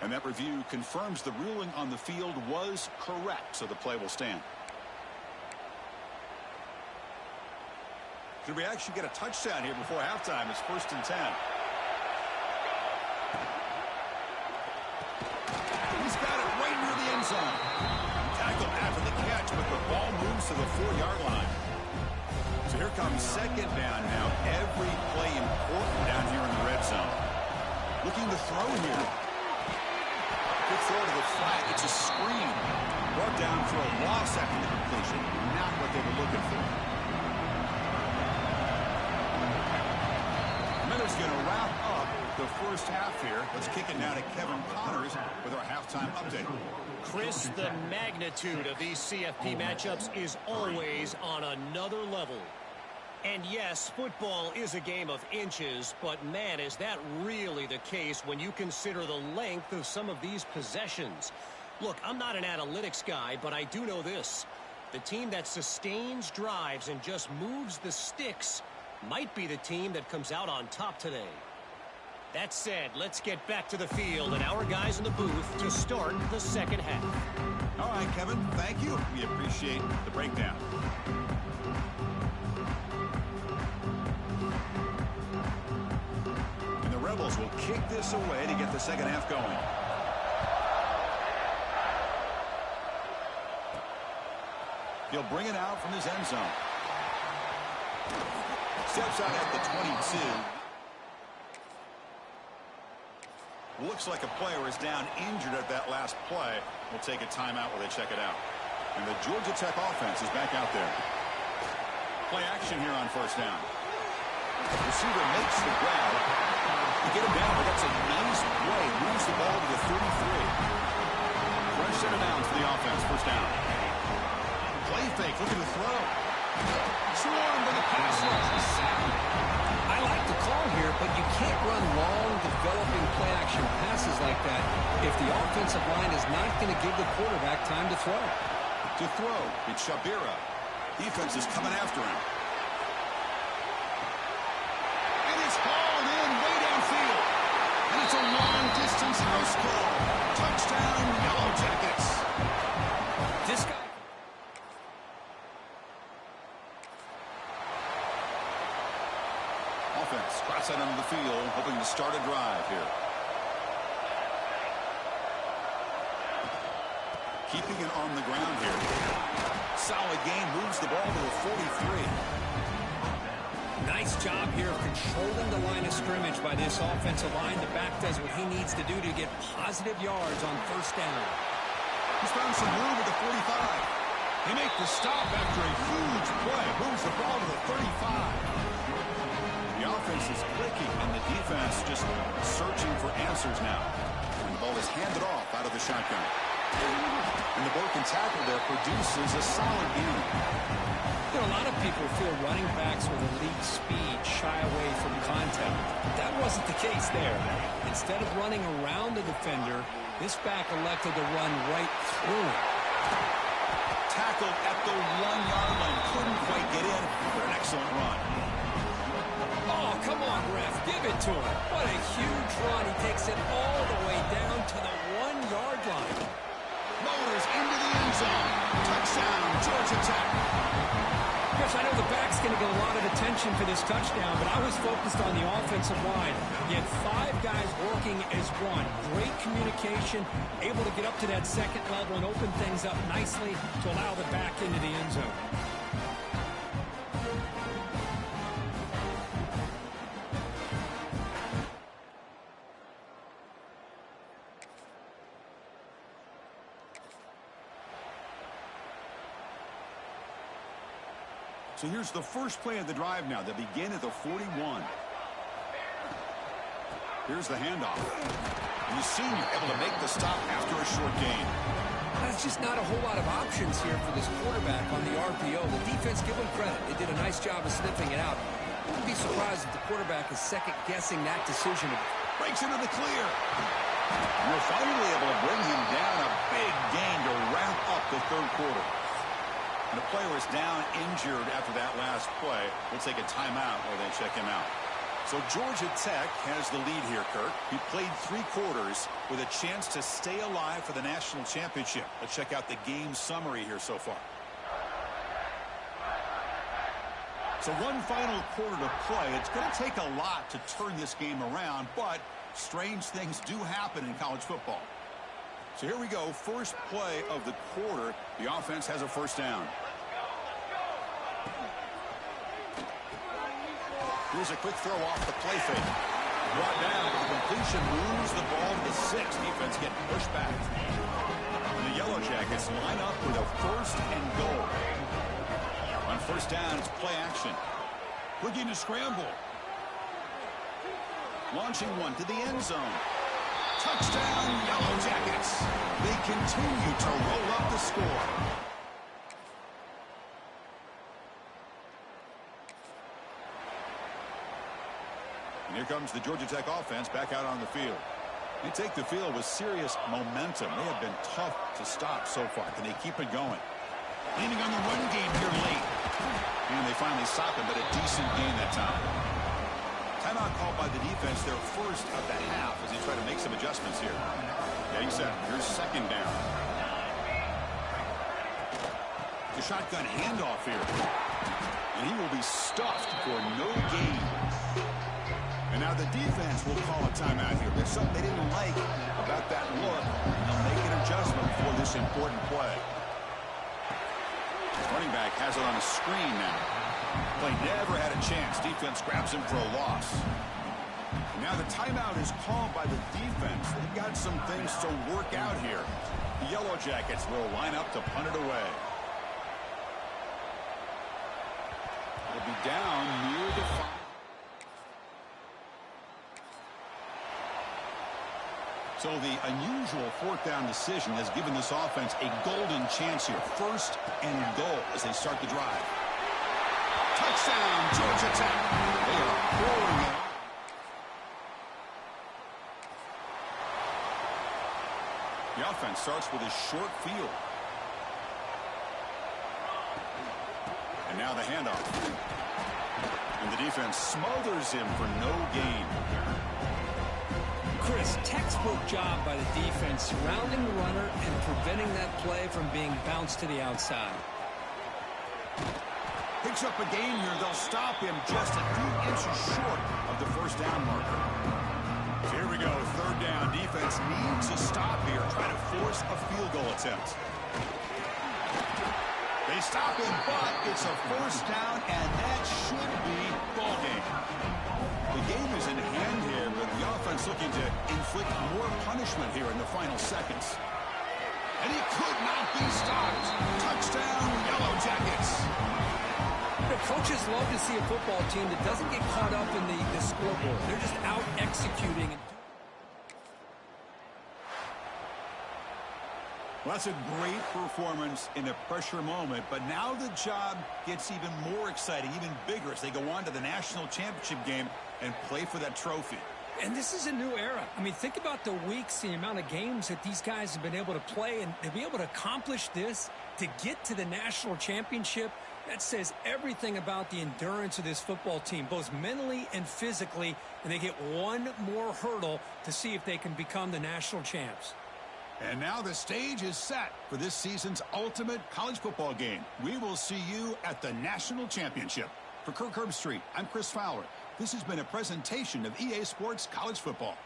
And that review confirms the ruling on the field was correct, so the play will stand. Could we actually get a touchdown here before halftime? It's 1st and 10. He's got it right near the end zone. Tackled after the catch, but the ball moves to the 4-yard line. So here comes 2nd down now. Every play important down here in the red zone. Looking to throw here. Good throw to the flat. It's a screen. Brought down for a loss after the completion. Not what they were looking for. Miller's going to wrap up the first half here. Let's kick it now to Kevin Connors with our halftime update. Chris, the magnitude of these CFP matchups is always on another level. And yes, football is a game of inches, but man, is that really the case when you consider the length of some of these possessions. Look, I'm not an analytics guy, but I do know this. The team that sustains drives and just moves the sticks might be the team that comes out on top today. That said, let's get back to the field and our guys in the booth to start the second half. All right, Kevin, thank you. We appreciate the breakdown. And the Rebels will kick this away to get the second half going. He'll bring it out from his end zone. Steps out at the 22. Looks like a player is down injured at that last play. We'll take a timeout while they check it out. And the Georgia Tech offense is back out there. Play action here on 1st down. The receiver makes the grab. You get him down, but that's a nice play. Moves the ball to the 33. Fresh set of downs for the offense. 1st down. Play fake, looking to throw. Swarm to the pass rush. I like the call here, but you can't run long, developing play-action passes like that if the offensive line is not going to give the quarterback time to throw. To throw, it's Shabira. Defense is coming after him. And it's hauled in way downfield. And it's a long-distance house call. Touchdown, Yellow Jackets. This guy... Offense, cross out onto the field, hoping to start a drive here. Keeping it on the ground here. Solid gain, moves the ball to the 43. Nice job here of controlling the line of scrimmage by this offensive line. The back does what he needs to do to get positive yards on 1st down. He's found some room at the 45. They make the stop after a huge play. Moves the ball to the 35. The offense is clicking, and the defense just searching for answers now. And the ball is handed off out of the shotgun. And the broken tackle there produces a solid gain. You know, a lot of people feel running backs with elite speed shy away from contact. That wasn't the case there. Instead of running around the defender, this back elected to run right through him. Tackled at the 1-yard line. Couldn't quite get in, but an excellent run. Oh, come on, ref. Give it to him. What a huge run. He takes it all the way down to the 1-yard line. Motors into the end zone. Touchdown, Georgia Tech. Chris, I know the back's going to get a lot of attention for this touchdown, but I was focused on the offensive line. You had 5 guys working as one. Great communication, able to get up to that 2nd level and open things up nicely to allow the back into the end zone. So here's the first play of the drive now. They begin at the 41. Here's the handoff. And the senior able to make the stop after a short gain. There's just not a whole lot of options here for this quarterback on the RPO. The defense, give them credit. They did a nice job of sniffing it out. Wouldn't be surprised if the quarterback is second-guessing that decision. Breaks into the clear. And we're finally able to bring him down. A big gain to wrap up the 3rd quarter. And the player is down injured after that last play. We'll take a timeout while they check him out. So Georgia Tech has the lead here, Kirk. He played 3 quarters with a chance to stay alive for the national championship. Let's check out the game summary here so far. So one final quarter to play. It's going to take a lot to turn this game around, but strange things do happen in college football. So here we go. First play of the quarter. The offense has a first down. Here's a quick throw off the play fake. Brought down with the completion, moves the ball to the 6. Defense getting pushed back. And the Yellow Jackets line up with a first and goal. On first down, it's play action. Looking to scramble. Launching one to the end zone. Touchdown, Yellow Jackets. They continue to roll up the score. And here comes the Georgia Tech offense back out on the field. They take the field with serious momentum. They have been tough to stop so far. Can they keep it going? Leaning on the run game here late. And they finally stop him, but a decent gain that time. Timeout called by the defense, their first of the half, as they try to make some adjustments here. Getting set. Here's second down. The shotgun handoff here. And he will be stuffed for no gain. And now the defense will call a timeout here. There's something they didn't like about that look. And they'll make an adjustment for this important play. Running back has it on a screen now. Play never had a chance. Defense grabs him for a loss. And now the timeout is called by the defense. They've got some things to work out here. The Yellow Jackets will line up to punt it away. They'll be down near the 5. So the unusual fourth down decision has given this offense a golden chance here. First and goal as they start the drive. Touchdown, Georgia Tech. They are pouring it. The offense starts with a short field. And now the handoff. And the defense smothers him for no gain. Chris, textbook job by the defense surrounding the runner and preventing that play from being bounced to the outside. Picks up a gain here. They'll stop him just a few inches short of the first down marker. So here we go. Third down. Defense needs a stop here. Try to force a field goal attempt. They stop him, but it's a first down, and that should be ball game. The game is in hand here, but the offense looking to inflict more punishment here in the final seconds. And he could not be stopped. Touchdown, Yellow Jackets. The coaches love to see a football team that doesn't get caught up in the scoreboard. They're just out executing. Well, that's a great performance in a pressure moment, but now the job gets even more exciting, even bigger as they go on to the national championship game and play for that trophy. And this is a new era. I mean, think about the weeks, the amount of games that these guys have been able to play, and to be able to accomplish this, to get to the national championship, that says everything about the endurance of this football team, both mentally and physically, and they get one more hurdle to see if they can become the national champs. And now the stage is set for this season's ultimate college football game. We will see you at the national championship. For Kirk Herbstreit, I'm Chris Fowler. This has been a presentation of EA Sports College Football.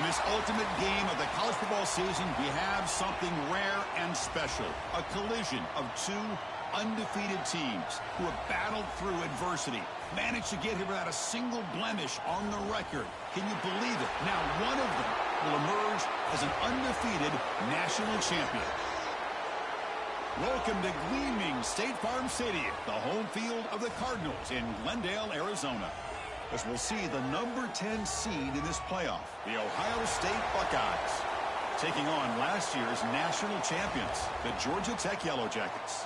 In this ultimate game of the college football season, we have something rare and special. A collision of two undefeated teams who have battled through adversity, managed to get here without a single blemish on the record. Can you believe it? Now one of them will emerge as an undefeated national champion. Welcome to gleaming State Farm Stadium, the home field of the Cardinals in Glendale, Arizona, as we'll see the number 10 seed in this playoff, the Ohio State Buckeyes, taking on last year's national champions, the Georgia Tech Yellow Jackets.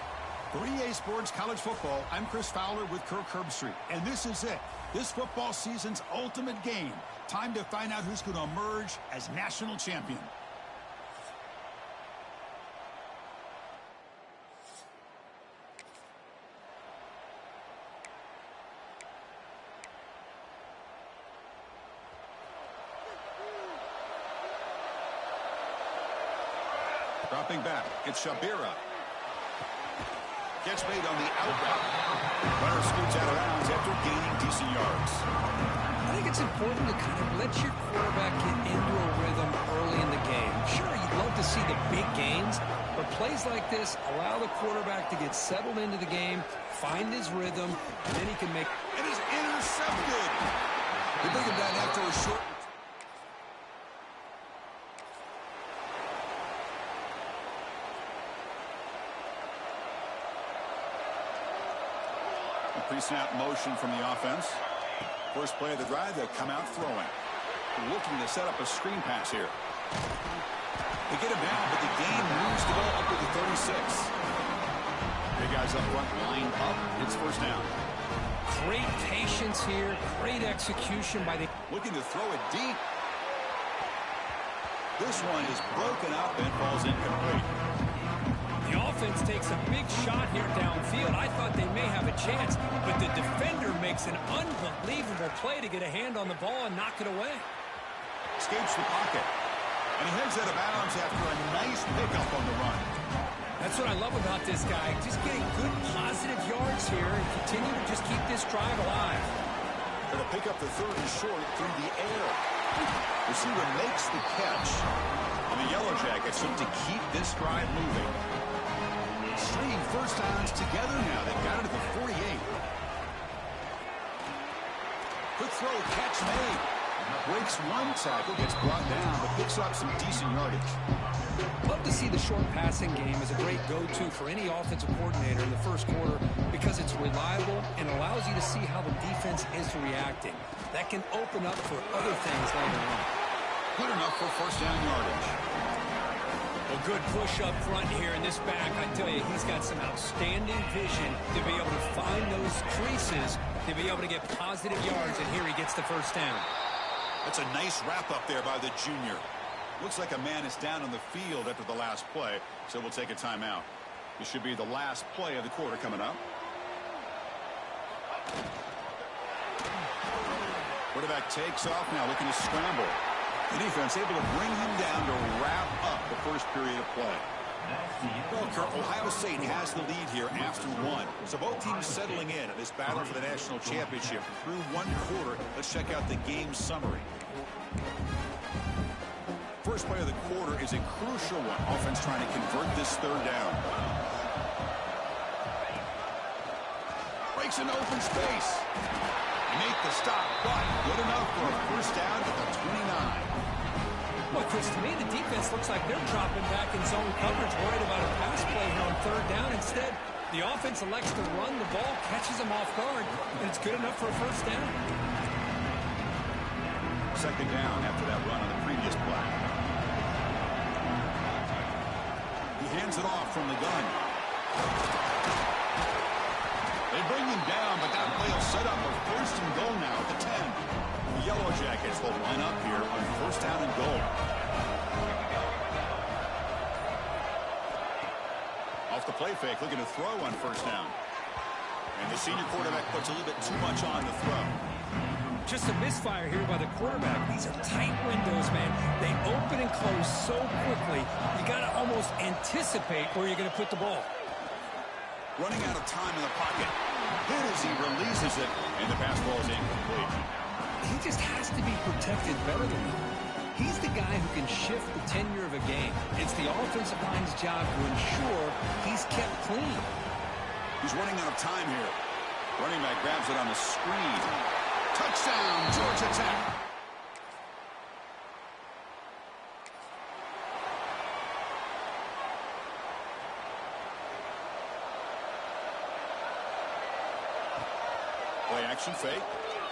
For EA Sports College Football, I'm Chris Fowler with Kirk Herbstreit, and this is it. This football season's ultimate game. Time to find out who's going to emerge as national champion. Dropping back, it's Shabira. Gets made on the out route. Runner scoots out of bounds after gaining decent yards. I think it's important to kind of let your quarterback get into a rhythm early in the game. Sure, you'd love to see the big gains, but plays like this allow the quarterback to get settled into the game, find his rhythm, and then he can make... It is intercepted. They bring him down after a short... Pre-snap motion from the offense. First play of the drive, they'll come out throwing. Looking to set up a screen pass here. They get him down, but the game moves the ball up to the 36. Big guys up front, line up. It's first down. Great patience here. Great execution by the... Looking to throw it deep. This one is broken up and falls incomplete. The offense takes a big shot here downfield. I thought they may have a chance, but the defender makes an unbelievable play to get a hand on the ball and knock it away. Escapes the pocket. And he heads out of bounds after a nice pickup on the run. That's what I love about this guy. Just getting good positive yards here and continue to just keep this drive alive. Going to pick up the third and short through the air. Receiver makes the catch. And the Yellow Jackets look to keep this drive moving. Stringing first downs together now. They've got it at the 48. Quick throw, catch made. Breaks one tackle, gets brought down, but picks up some decent yardage. Love to see the short passing game as a great go-to for any offensive coordinator in the first quarter because it's reliable and allows you to see how the defense is reacting. That can open up for other things later on. Good enough for first down yardage. A good push up front here in this back. I tell you, he's got some outstanding vision to be able to find those creases, to be able to get positive yards, and here he gets the first down. That's a nice wrap-up there by the junior. Looks like a man is down on the field after the last play, so we'll take a timeout. This should be the last play of the quarter coming up. Quarterback takes off now, looking to scramble. The defense able to bring him down to wrap up the first period of play. Well, Kurt, Ohio State has the lead here after one. So both teams settling in this battle for the national championship through one quarter. Let's check out the game summary. First play of the quarter is a crucial one. Offense trying to convert this third down. Breaks an open space. Make the stop, but good enough for a first down at the 29. Well, Chris, to me, the defense looks like they're dropping back in zone coverage, worried about a pass play here on third down. Instead, the offense elects to run the ball, catches them off guard, and it's good enough for a first down. Second down after that run on the previous play. He hands it off from the gun. They bring him down, but that play will set up a first and goal now at the 10. The Yellow Jackets will line up here on first down and goal. Off the play fake, looking to throw on first down. And the senior quarterback puts a little bit too much on the throw. Just a misfire here by the quarterback. These are tight windows, man. They open and close so quickly, you got to almost anticipate where you're going to put the ball. Running out of time in the pocket. Hit as he releases it, and the pass ball is incomplete. He just has to be protected better than that. He's the guy who can shift the tenure of a game. It's the offensive line's job to ensure he's kept clean. He's running out of time here. Running back grabs it on the screen. Touchdown, Georgia Tech. Play action fake.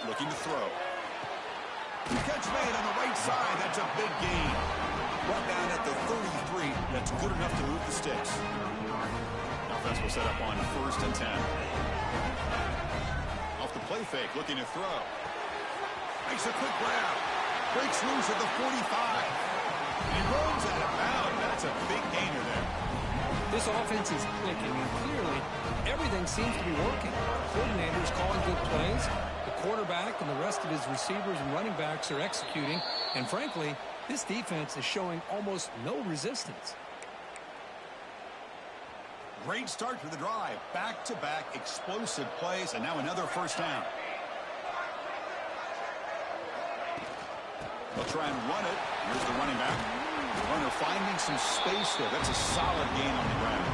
Looking to throw. Catch made on the right side. That's a big gain. Brought down at the 33. That's good enough to move the sticks. Offense will set up on 1st and 10. Off the play fake, looking to throw. Makes a quick grab. Breaks loose at the 45. He runs out of bounds. That's a big gainer there. This offense is clicking, and clearly everything seems to be working. The coordinator's calling good plays. The quarterback and the rest of his receivers and running backs are executing. And frankly, this defense is showing almost no resistance. Great start to the drive. Back-to-back explosive plays, and now another first down. They'll try and run it. Here's the running back. The runner finding some space there. That's a solid gain on the ground.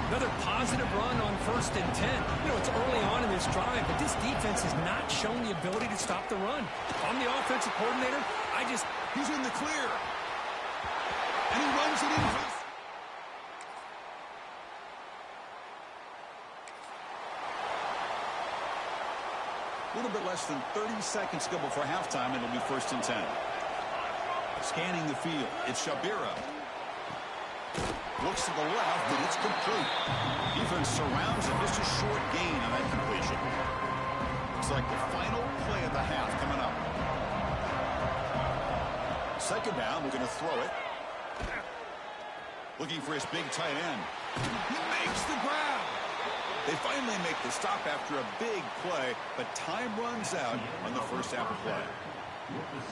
Another positive run on 1st and 10. You know, it's early on in this drive, but this defense has not shown the ability to stop the run. If I'm the offensive coordinator, He's in the clear. And he runs it in. A little bit less than 30 seconds to go before halftime. It'll be 1st and 10. Scanning the field. It's Shabira. Looks to the left, and it's complete. Defense surrounds it. Just a short gain on that completion. Looks like the final play of the half coming up. 2nd down, we're going to throw it. Looking for his big tight end. He makes the grab. They finally make the stop after a big play, but time runs out on the first half of play.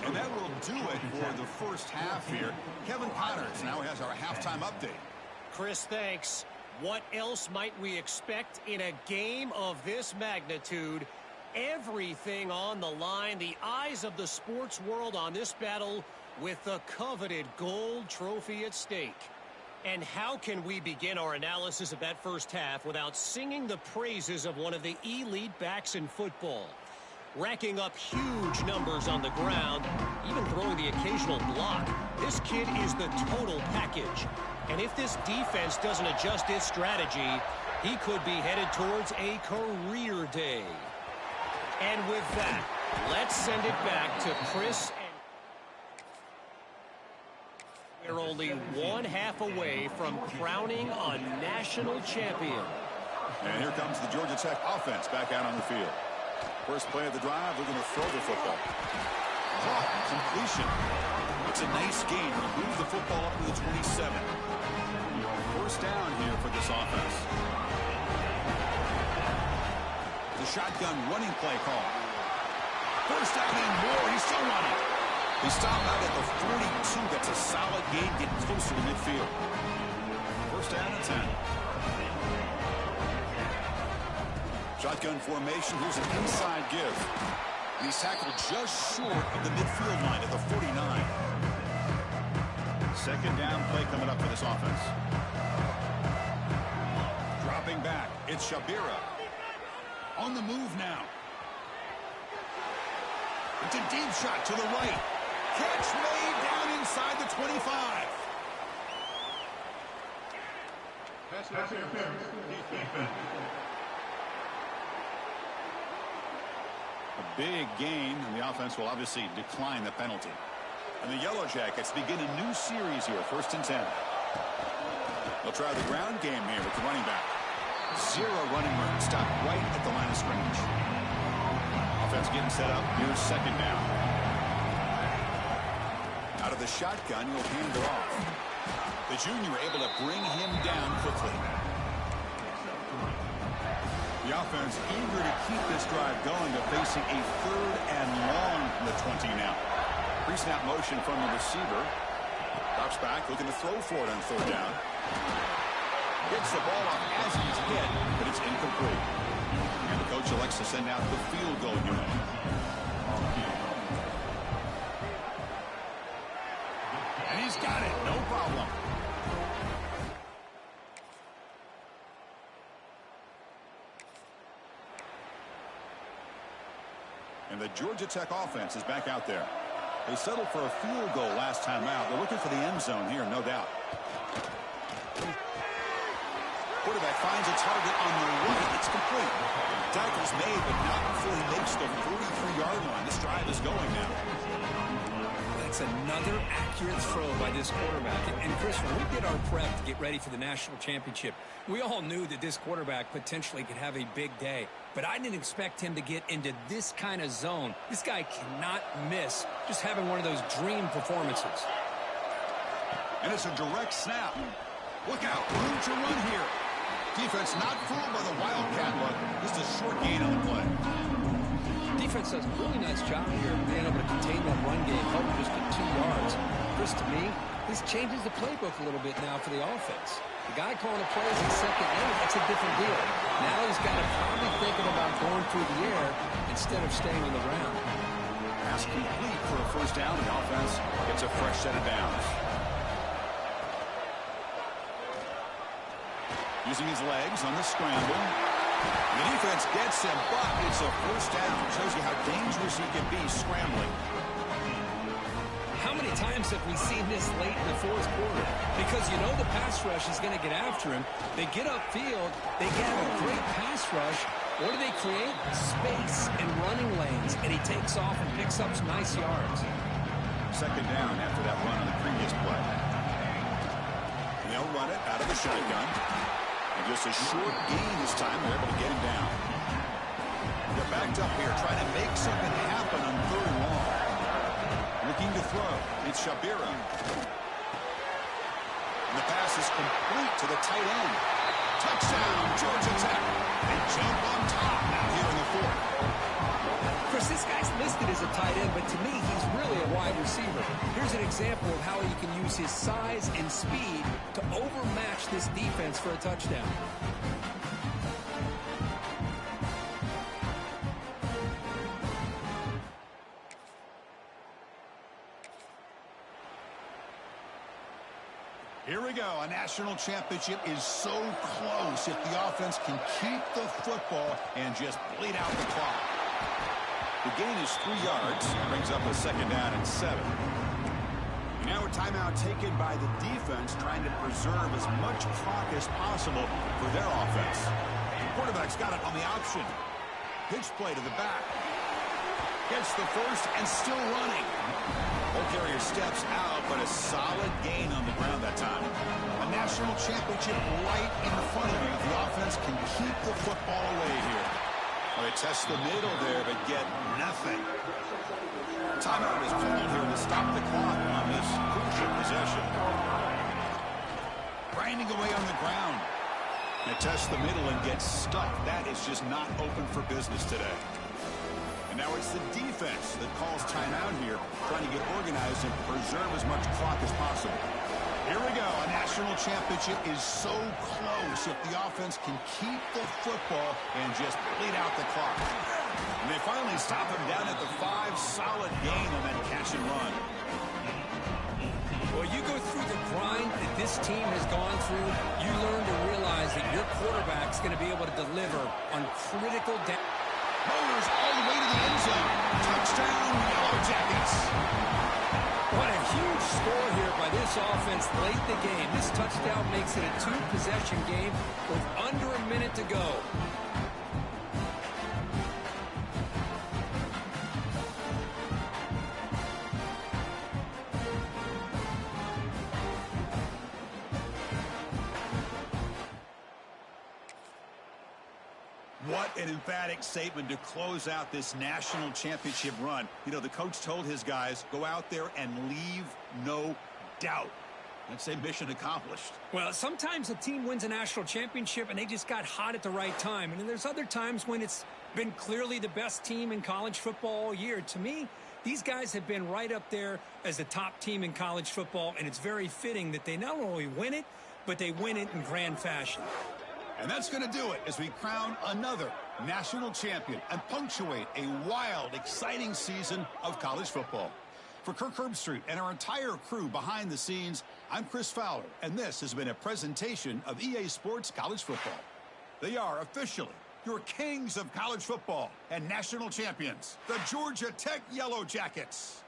And that will do it for the first half here. Kevin Connors now has our halftime update. Chris, thanks. What else might we expect in a game of this magnitude? Everything on the line. The eyes of the sports world on this battle with the coveted gold trophy at stake. And how can we begin our analysis of that first half without singing the praises of one of the elite backs in football? Racking up huge numbers on the ground, even throwing the occasional block. This kid is the total package. And if this defense doesn't adjust its strategy, he could be headed towards a career day. And with that, let's send it back to Chris. We're only one half away from crowning a national champion. And here comes the Georgia Tech offense back out on the field. First play of the drive, they're going to throw the football. Caught, completion. It's a nice gain. He'll move the football up to the 27. First down here for this offense. The shotgun running play call. First down and more. He's still running. They stop out at the 42. That's a solid gain, getting closer to midfield. First down and 10. Shotgun formation. Here's an inside give. And he's tackled just short of the midfield line at the 49. Second down play coming up for this offense. Dropping back. It's Shabira. On the move now. It's a deep shot to the right. Catch made down inside the 25. A big gain, and the offense will obviously decline the penalty. And the Yellow Jackets begin a new series here, 1st and 10. They'll try the ground game here with the running back. Zero running room, stopped right at the line of scrimmage. Offense getting set up, here's 2nd down. Out of the shotgun, he'll hand it off. The junior able to bring him down quickly. The offense eager to keep this drive going, but facing a 3rd and long from the 20 now. Pre-snap motion from the receiver. Drops back, looking to throw for it on 3rd down. Gets the ball off as he's hit, but it's incomplete. And the coach elects to send out the field goal unit. And the Georgia Tech offense is back out there. They settled for a field goal last time out. They're looking for the end zone here, no doubt. Quarterback finds a target on the right. It's complete. Tackle's made, but not before he makes the 43-yard line. This drive is going now. That's another accurate throw by this quarterback. And Chris, when we did our prep to get ready for the national championship, we all knew that this quarterback potentially could have a big day. But I didn't expect him to get into this kind of zone. This guy cannot miss just having one of those dream performances. And it's a direct snap. Look out, room to run here. Defense not fooled by the Wildcat look. Just a short gain on the play. Defense does a really nice job here being able to contain that run game, held just at 2 yards. Chris, to me, this changes the playbook a little bit now for the offense. The guy calling the plays in second and that's a different deal. Now he's got to probably thinking about going through the air instead of staying on the ground. Pass complete for a first down. The offense gets a fresh set of downs. Using his legs on the scramble. The defense gets him, but it's a first down. Shows you how dangerous he can be scrambling. How many times have we seen this late in the fourth quarter? Because you know the pass rush is going to get after him. They get upfield. They get a great pass rush. What do they create? Space and running lanes. And he takes off and picks up some nice yards. Second down after that run on the previous play. And they'll run it out of the shotgun. And just a short gain this time. They're able to get him down. They're backed up here trying to make something happen on third and long. Looking to throw. It's Shabira. And the pass is complete to the tight end. Touchdown, Georgia Tech. They jump on top now here in the fourth. Chris, this guy's listed as a tight end, but to me, he's really a wide receiver. Here's an example of how he can use his size and speed to overmatch this defense for a touchdown. Here we go. A national championship is so close if the offense can keep the football and just bleed out the clock. The gain is 3 yards. Brings up a second down and 7. Now a timeout taken by the defense, trying to preserve as much clock as possible for their offense. The quarterback's got it on the option. Pitch play to the back. Gets the first and still running. Ball carrier steps out, but a solid gain on the ground that time. A national championship right in front of you. The offense can keep the football away here. Well, they test the middle there, but get nothing. Timeout is called here to stop the clock on this crucial possession. Grinding away on the ground. They test the middle and get stuck. That is just not open for business today. And now it's the defense that calls timeout here, trying to get organized and preserve as much clock as possible. Here we go. A national championship is so close if the offense can keep the football and just bleed out the clock. And they finally stop him down at the 5. Solid gain on that catch and run. Well, you go through the grind that this team has gone through, you learn to realize that your quarterback's going to be able to deliver on critical downs. Motors all the way to the end zone. Touchdown, Yellow Jackets. What a huge score here by this offense late in the game. This touchdown makes it a 2-possession game with under a minute to go. What an emphatic statement to close out this national championship run. You know, the coach told his guys, go out there and leave no doubt. I'd say mission accomplished. Well, sometimes a team wins a national championship and they just got hot at the right time. And then there's other times when it's been clearly the best team in college football all year. To me, these guys have been right up there as the top team in college football, and it's very fitting that they not only win it, but they win it in grand fashion. And that's going to do it as we crown another national champion and punctuate a wild, exciting season of college football. For Kirk Herbstreit and our entire crew behind the scenes, I'm Chris Fowler, and this has been a presentation of EA Sports College Football. They are officially your kings of college football and national champions, the Georgia Tech Yellow Jackets.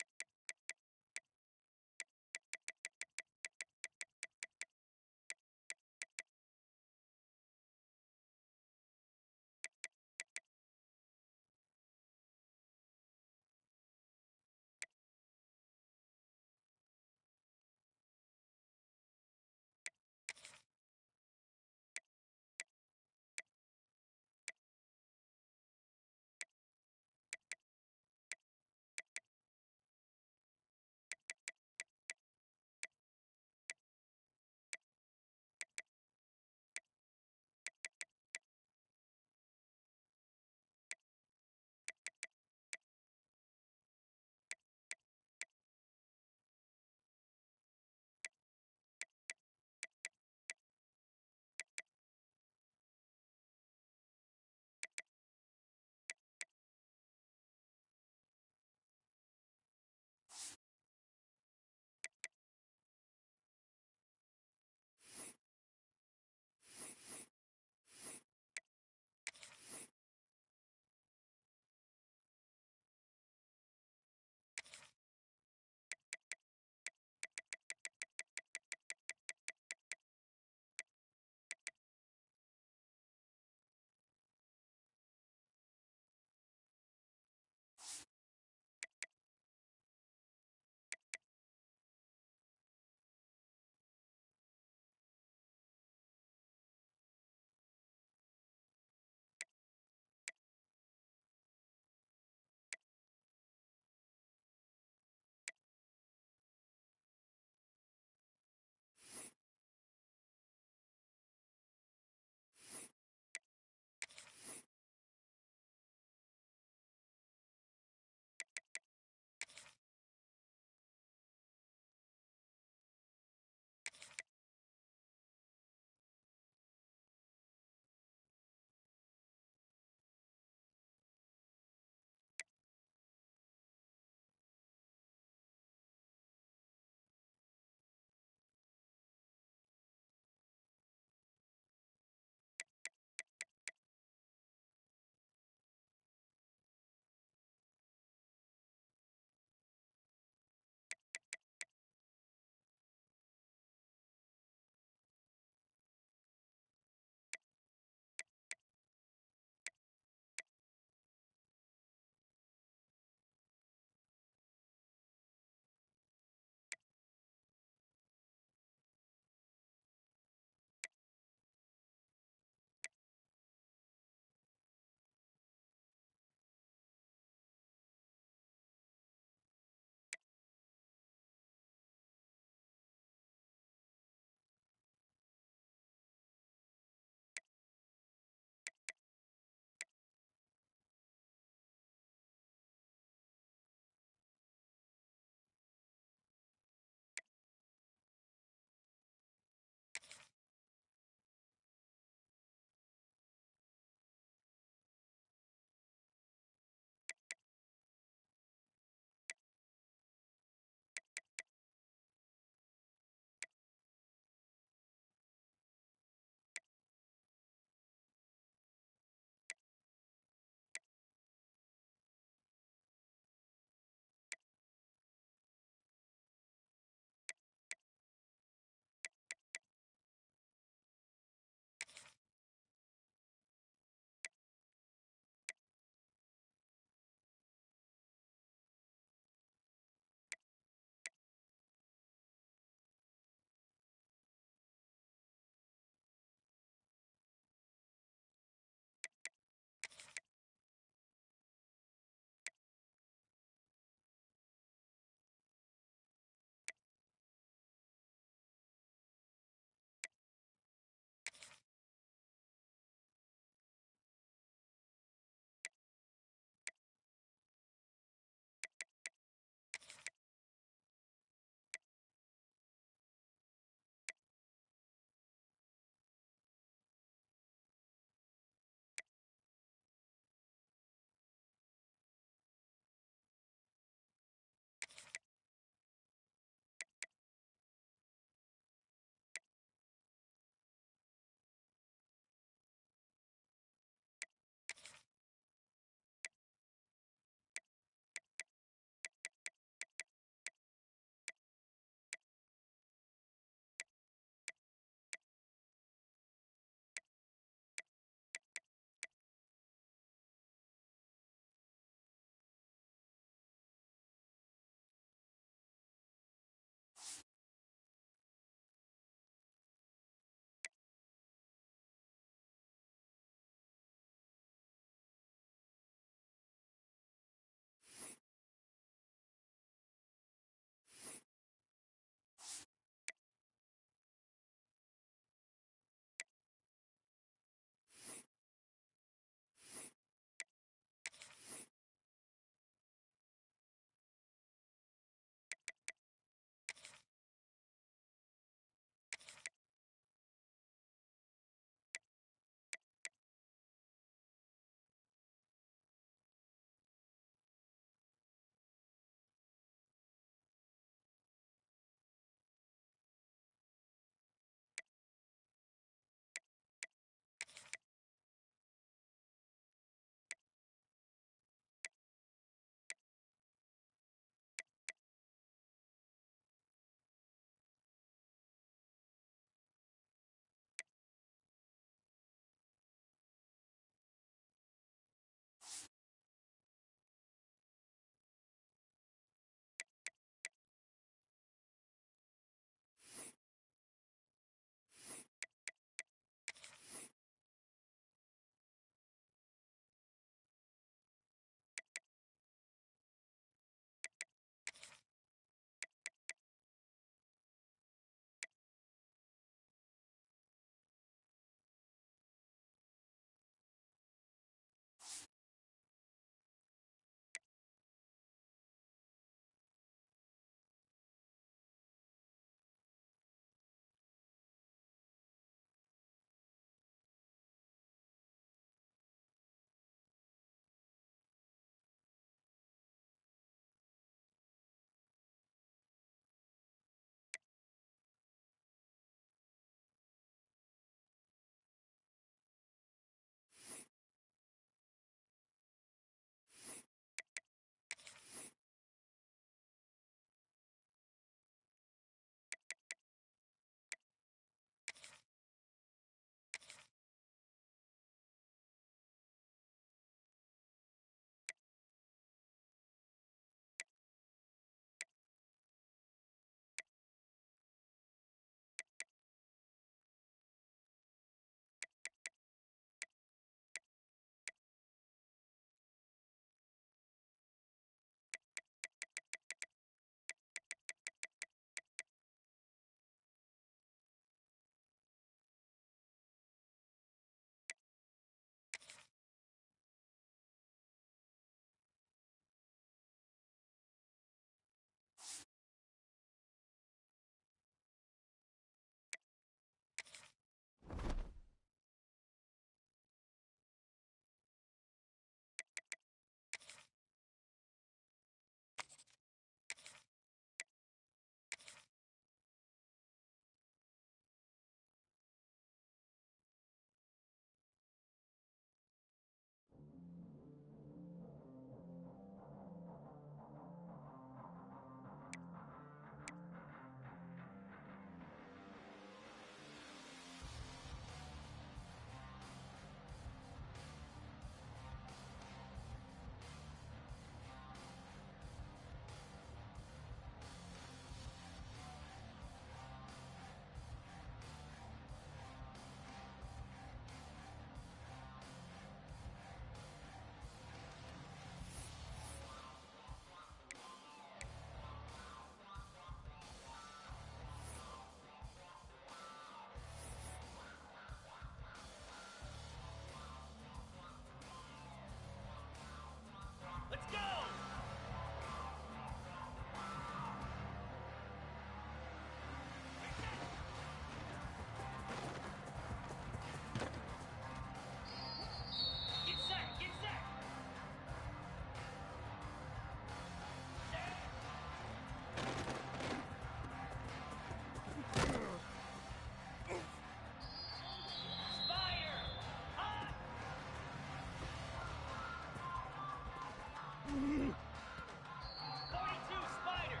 Spider.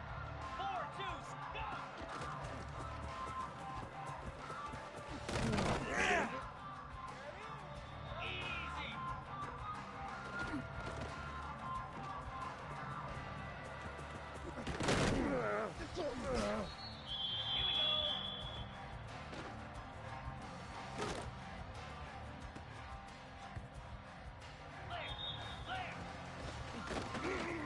4-2, go! Easy. Here we go. Clear.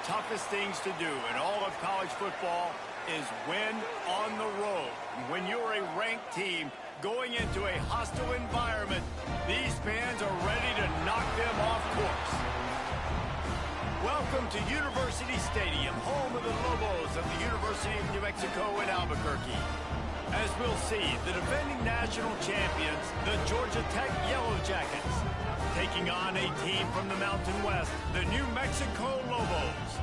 toughest things to do in all of college football is win on the road. When you're a ranked team going into a hostile environment, these fans are ready to knock them off course. Welcome to University Stadium, home of the Lobos of the University of New Mexico in Albuquerque. As we'll see, the defending national champions, the Georgia Tech Yellow Jackets, taking on a team from the Mountain West, the New Mexico Lobos.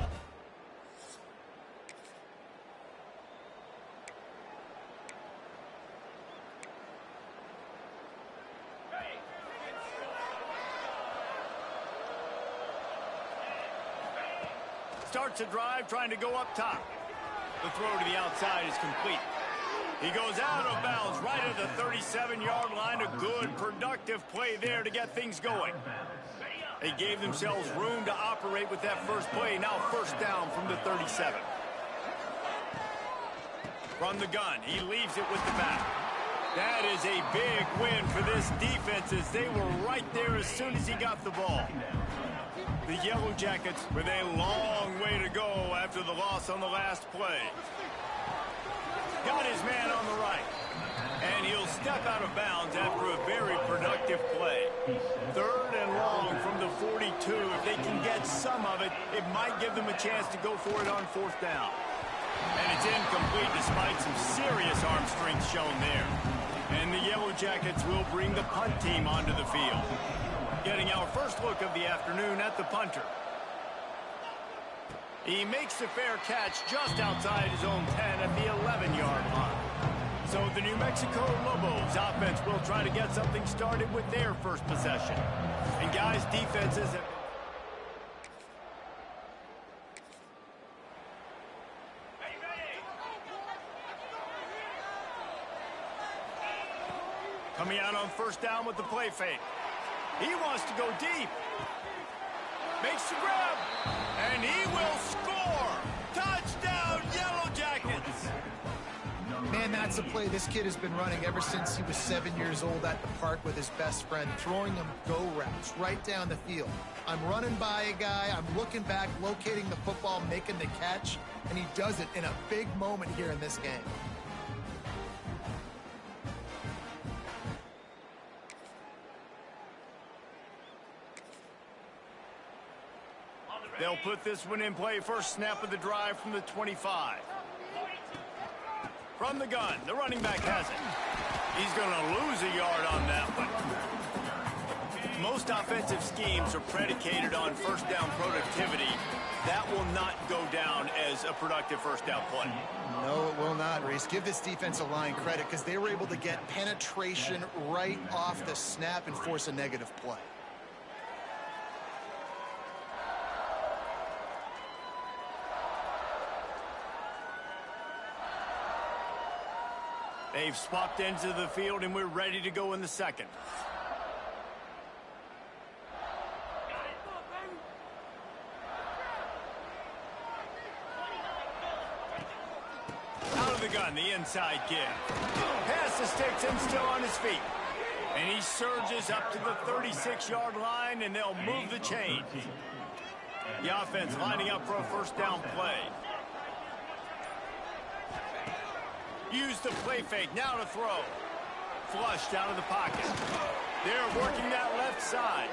Starts a drive trying to go up top. The throw to the outside is complete. He goes out of bounds right at the 37-yard line. A good, productive play there to get things going. They gave themselves room to operate with that first play. Now first down from the 37. From the gun, he leaves it with the back. That is a big win for this defense as they were right there as soon as he got the ball. The Yellow Jackets with a long way to go after the loss on the last play. Got his man on the right. And he'll step out of bounds after a very productive play. Third and long from the 42. If they can get some of it, it might give them a chance to go for it on fourth down. And it's incomplete despite some serious arm strength shown there. And the Yellow Jackets will bring the punt team onto the field. Getting our first look of the afternoon at the punter. He makes the fair catch just outside his own 10 at the 11-yard line. So the New Mexico Lobos offense will try to get something started with their first possession. And guys, defenses have... Coming out on first down with the play fake. He wants to go deep. Makes the grab. And he will score. Touchdown, Yellow Jackets. Man, that's a play this kid has been running ever since he was 7 years old at the park with his best friend, throwing him go routes right down the field. I'm running by a guy, I'm looking back, locating the football, making the catch, and he does it in a big moment here in this game. They'll put this one in play. First snap of the drive from the 25. From the gun, the running back has it. He's going to lose a yard on that one. Most offensive schemes are predicated on first down productivity. That will not go down as a productive first down play. No, it will not, Reese. Give this defensive line credit because they were able to get penetration right off the snap and force a negative play. They've swapped ends of the field, and we're ready to go in the second. Out of the gun, the inside give. Pass the sticks and still on his feet. And he surges up to the 36-yard line, and they'll move the chains. The offense lining up for a first down play. Use the play fake, now to throw. Flushed out of the pocket. They're working that left side.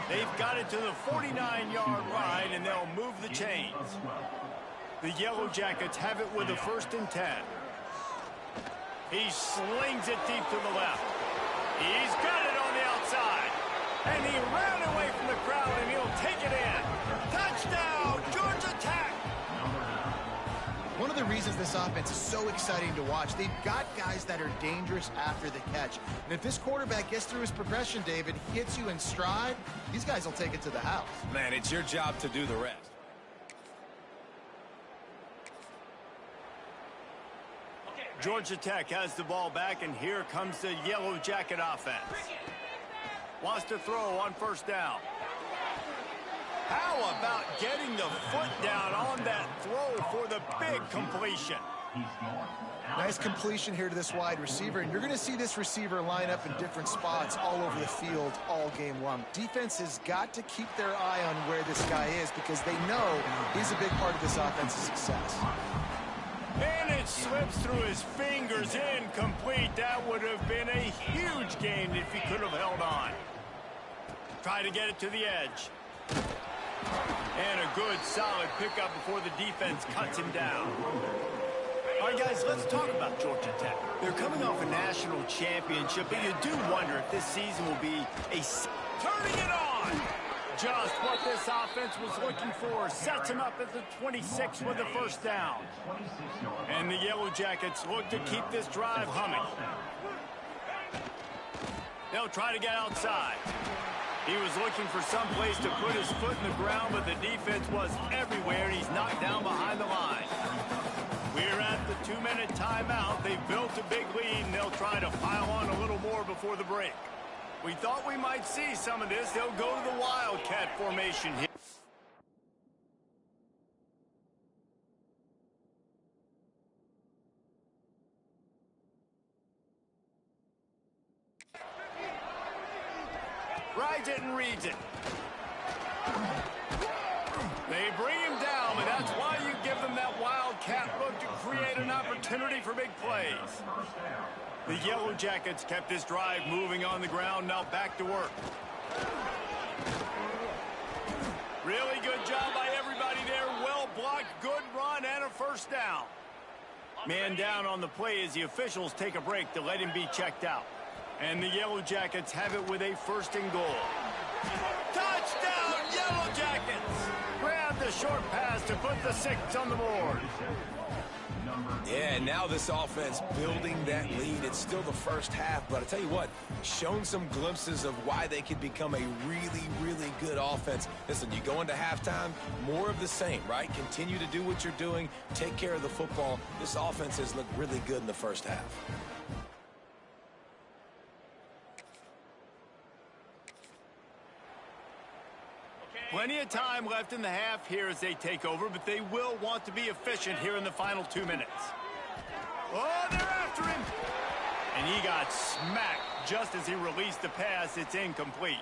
They've got it to the 49-yard line, and they'll move the chains. The Yellow Jackets have it with a 1st and 10. He slings it deep to the left. He's got it on the outside. And he ran away from the crowd, and he'll take it in. Touchdown, Georgia Tech! One of the reasons this offense is so exciting to watch, they've got guys that are dangerous after the catch. And if this quarterback gets through his progression, David, hits you in stride, these guys will take it to the house. Man, it's your job to do the rest. Georgia Tech has the ball back, and here comes the Yellow Jacket offense. Wants to throw on first down. How about getting the foot down on that throw for the big completion. Nice completion here to this wide receiver, and you're going to see this receiver line up in different spots all over the field all game long. Defense has got to keep their eye on where this guy is because they know he's a big part of this offense's success. And it slips through his fingers, incomplete. That would have been a huge gain if he could have held on. Try to get it to the edge. And a good, solid pickup before the defense cuts him down. All right, guys, let's talk about Georgia Tech. They're coming off a national championship, but you do wonder if this season will be a... Turning it on! Just what this offense was looking for. Sets him up at the 26 with the first down. And the Yellow Jackets look to keep this drive humming. They'll try to get outside. He was looking for some place to put his foot in the ground, but the defense was everywhere, and he's knocked down behind the line. We're at the 2-minute timeout. They've built a big lead, and they'll try to pile on a little more before the break. We thought we might see some of this. They'll go to the Wildcat formation here. Rides it and reads it. They bring him down, but that's why you give them that Wildcat look to create an opportunity for big plays. The Yellow Jackets kept this drive moving on the ground. Now back to work. Really good job by everybody there. Well blocked, good run, and a first down. Man down on the play as the officials take a break to let him be checked out. And the Yellow Jackets have it with a 1st and goal. Touchdown, Yellow Jackets! Grab the short pass to put the 6 on the board. Yeah, and now this offense building that lead. It's still the first half, but I tell you what, shown some glimpses of why they could become a really, really good offense. Listen, you go into halftime, more of the same, right? Continue to do what you're doing, take care of the football. This offense has looked really good in the first half. Plenty of time left in the half here as they take over, but they will want to be efficient here in the final 2 minutes. Oh, they're after him! And he got smacked just as he released the pass. It's incomplete.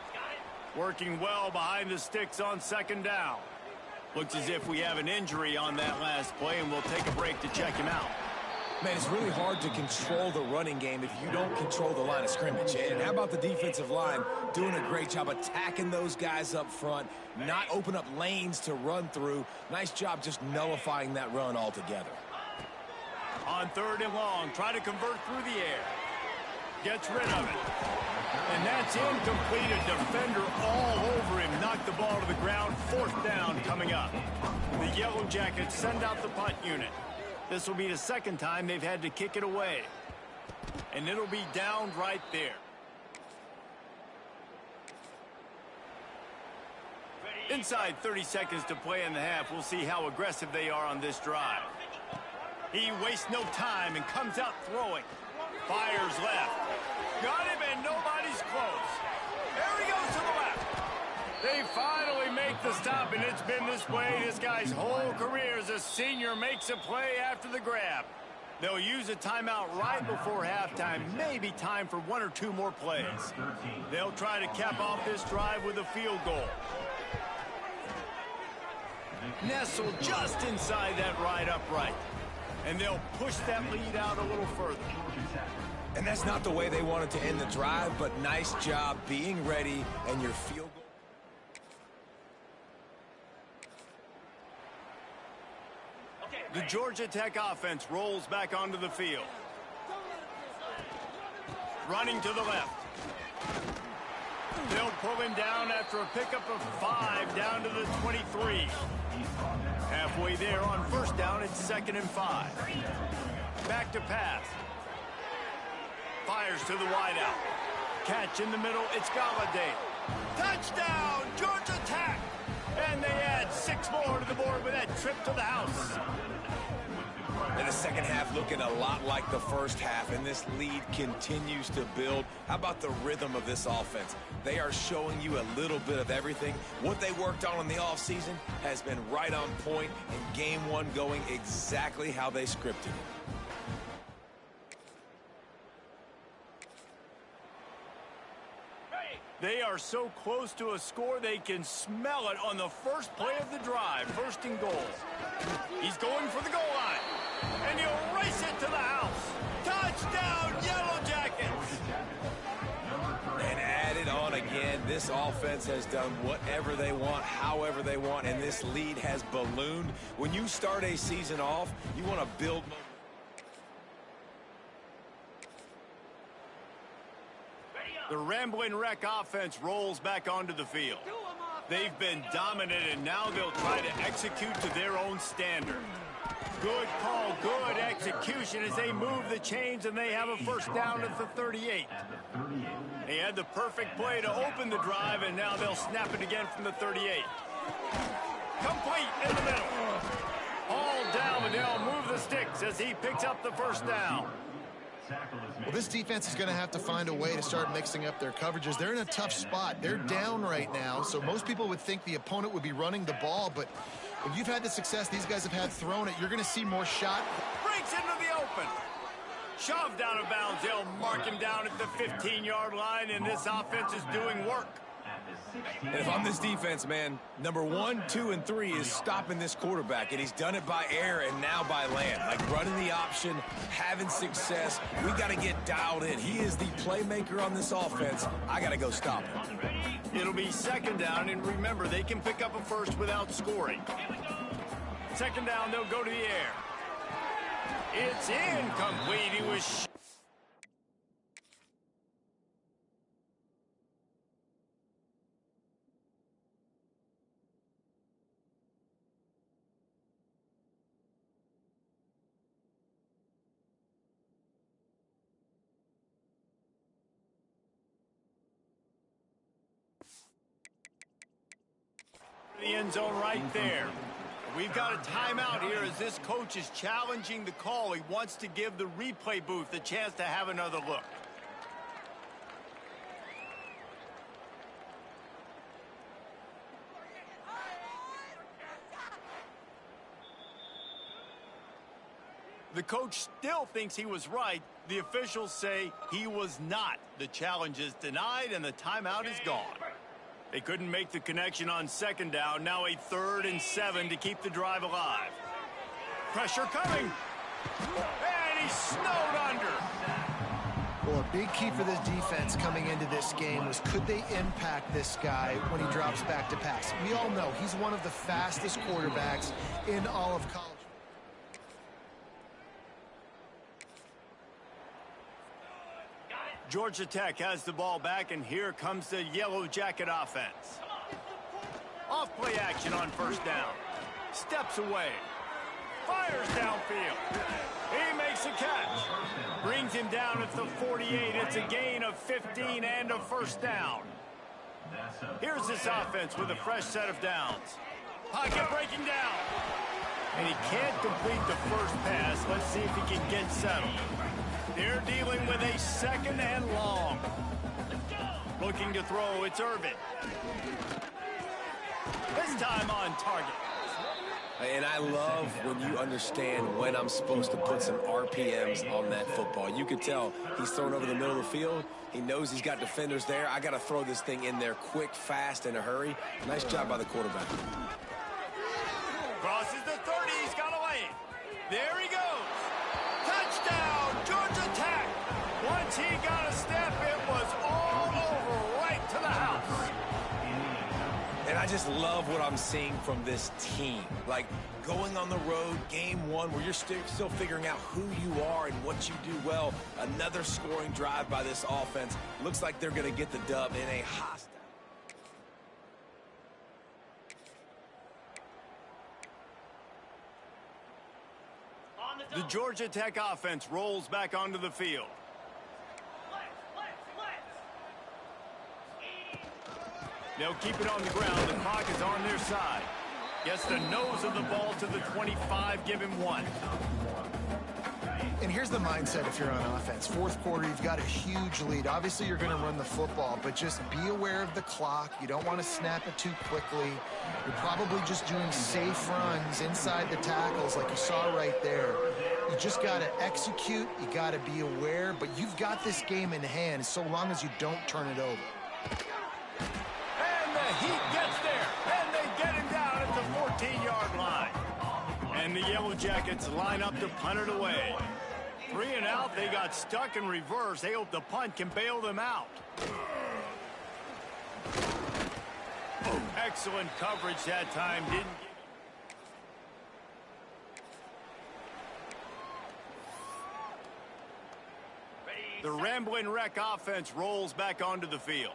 Working well behind the sticks on 2nd down. Looks as if we have an injury on that last play, and we'll take a break to check him out. Man, it's really hard to control the running game if you don't control the line of scrimmage. And how about the defensive line doing a great job attacking those guys up front, not open up lanes to run through. Nice job just nullifying that run altogether. On 3rd and long, try to convert through the air. Gets rid of it. And that's incomplete. A defender all over him. Knocked the ball to the ground. 4th down coming up. The Yellow Jackets send out the punt unit. This will be the 2nd time they've had to kick it away. And it'll be down right there. Inside 30 seconds to play in the half. We'll see how aggressive they are on this drive. He wastes no time and comes out throwing. Fires left. Got him and nobody's close. There he goes to the left. They finally make the stop, and it's been this way this guy's whole career as a senior makes a play after the grab. They'll use a timeout right before halftime, maybe time for 1 or 2 more plays. They'll try to cap off this drive with a field goal. Nestled just inside that right upright. And they'll push that lead out a little further. And that's not the way they wanted to end the drive, but nice job being ready and your field goal. The Georgia Tech offense rolls back onto the field. Running to the left. They'll pull him down after a pickup of 5 down to the 23. Halfway there on 1st down, it's 2nd and 5. Back to pass. Fires to the wideout. Catch in the middle, it's Galladay. Touchdown, Georgia Tech! And they add 6 more to the board with that trip to the house. And the second half looking a lot like the first half, and this lead continues to build. How about the rhythm of this offense? They are showing you a little bit of everything. What they worked on in the offseason has been right on point, and game one going exactly how they scripted it. They are so close to a score they can smell it on the first play of the drive. First and goal. He's going for the goal line. And he'll race it to the house. Touchdown, Yellow Jackets! And add it on again. This offense has done whatever they want, however they want, and this lead has ballooned. When you start a season off, you want to build momentum. The Ramblin' Wreck offense rolls back onto the field. They've been dominant, and now they'll try to execute to their own standard. Good call, good execution as they move the chains, and they have a first down at the 38. They had the perfect play to open the drive, and now they'll snap it again from the 38. Complete in the middle. All down, but they'll move the sticks as he picks up the first down. Well, this defense is going to have to find a way to start mixing up their coverages. They're in a tough spot. They're down right now, so most people would think the opponent would be running the ball, but when you've had the success these guys have had throwing it, you're going to see more shot. Breaks into the open. Shoved out of bounds. They'll mark him down at the 15-yard line, and this offense is doing work. And if I'm this defense, man, number 1, 2, and 3 is stopping this quarterback, and he's done it by air and now by land. Like running the option, having success. We got to get dialed in. He is the playmaker on this offense. I got to go stop him. It'll be second down, and remember, they can pick up a first without scoring. Second down, they'll go to the air. It's incomplete. He was... the end zone right there. We've got a timeout here as this coach is challenging the call. He wants to give the replay booth a chance to have another look. The coach still thinks he was right. The officials say he was not. The challenge is denied and the timeout is gone. They couldn't make the connection on second down. Now a 3rd and 7 to keep the drive alive. Pressure coming. And he's snowed under. Well, a big key for this defense coming into this game was could they impact this guy when he drops back to pass? We all know he's one of the fastest quarterbacks in all of college. Georgia Tech has the ball back, and here comes the Yellow Jacket offense. Off play action on first down. Steps away. Fires downfield. He makes a catch. Brings him down at the 48. It's a gain of 15 and a first down. Here's this offense with a fresh set of downs. Pocket breaking down. And he can't complete the first pass. Let's see if he can get settled. They're dealing with a 2nd and long. Looking to throw, it's Irvin. This time on target. And I love when you understand when I'm supposed to put some RPMs on that football. You could tell he's thrown over the middle of the field. He knows he's got defenders there. I got to throw this thing in there quick, fast, in a hurry. Nice job by the quarterback. Crosses the 30. He's got a lane. There he goes. Touchdown, Georgia Tech. Once he got a step, it was all over, right to the house. And I just love what I'm seeing from this team. Like, going on the road, game one, where you're still figuring out who you are and what you do well. Another scoring drive by this offense. Looks like they're going to get the dub in a hostile. The Georgia Tech offense rolls back onto the field. They'll keep it on the ground. The clock is on their side. Gets the nose of the ball to the 25. Give him 1. And here's the mindset if you're on offense. Fourth quarter, you've got a huge lead. Obviously, you're going to run the football, but just be aware of the clock. You don't want to snap it too quickly. You're probably just doing safe runs inside the tackles like you saw right there. You just got to execute. You got to be aware, but you've got this game in hand so long as you don't turn it over. And the Heat gets there, and they get him down at the 14-yard line. And the Yellow Jackets line up to punt it away. 3 and out, they got stuck in reverse. They hope the punt can bail them out. Oh, excellent coverage that time. The Rambling Wreck offense rolls back onto the field.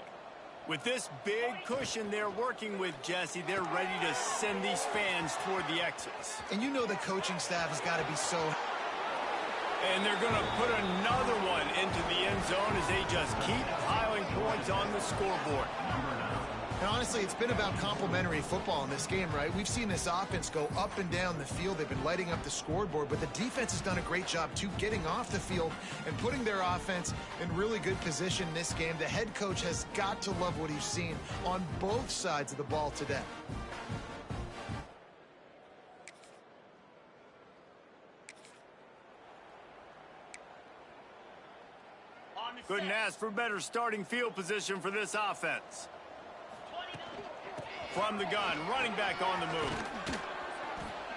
With this big cushion they're working with, Jesse, they're ready to send these fans toward the exits. And you know the coaching staff has got to be so... And they're going to put another one into the end zone as they just keep piling points on the scoreboard. And honestly, it's been about complementary football in this game, right? We've seen this offense go up and down the field. They've been lighting up the scoreboard, but the defense has done a great job, too, getting off the field and putting their offense in really good position in this game. The head coach has got to love what he's seen on both sides of the ball today. Couldn't ask for better starting field position for this offense. From the gun, running back on the move.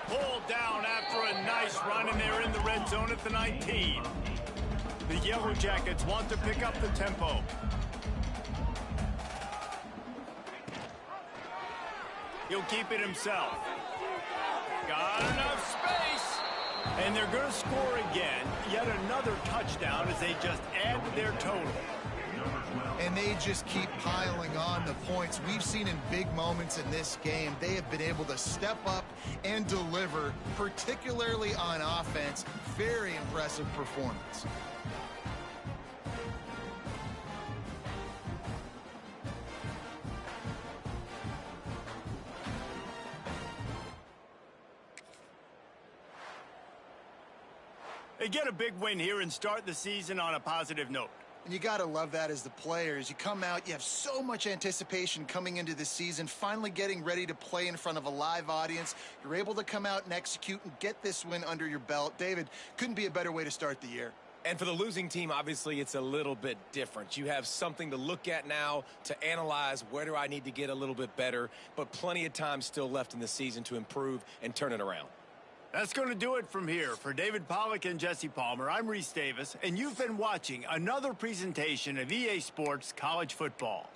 Pulled down after a nice run, and they're in the red zone at the 19. The Yellow Jackets want to pick up the tempo. He'll keep it himself. Got enough space. And they're going to score again. Yet another touchdown as they just add to their total. And they just keep piling on the points. We've seen in big moments in this game, they have been able to step up and deliver, particularly on offense. Very impressive performance. They get a big win here and start the season on a positive note. And you got to love that as the players. You come out, you have so much anticipation coming into the season, finally getting ready to play in front of a live audience. You're able to come out and execute and get this win under your belt. David, couldn't be a better way to start the year. And for the losing team, obviously, it's a little bit different. You have something to look at now to analyze where do I need to get a little bit better, but plenty of time still left in the season to improve and turn it around. That's going to do it from here. For David Pollack and Jesse Palmer, I'm Reese Davis, and you've been watching another presentation of EA Sports College Football.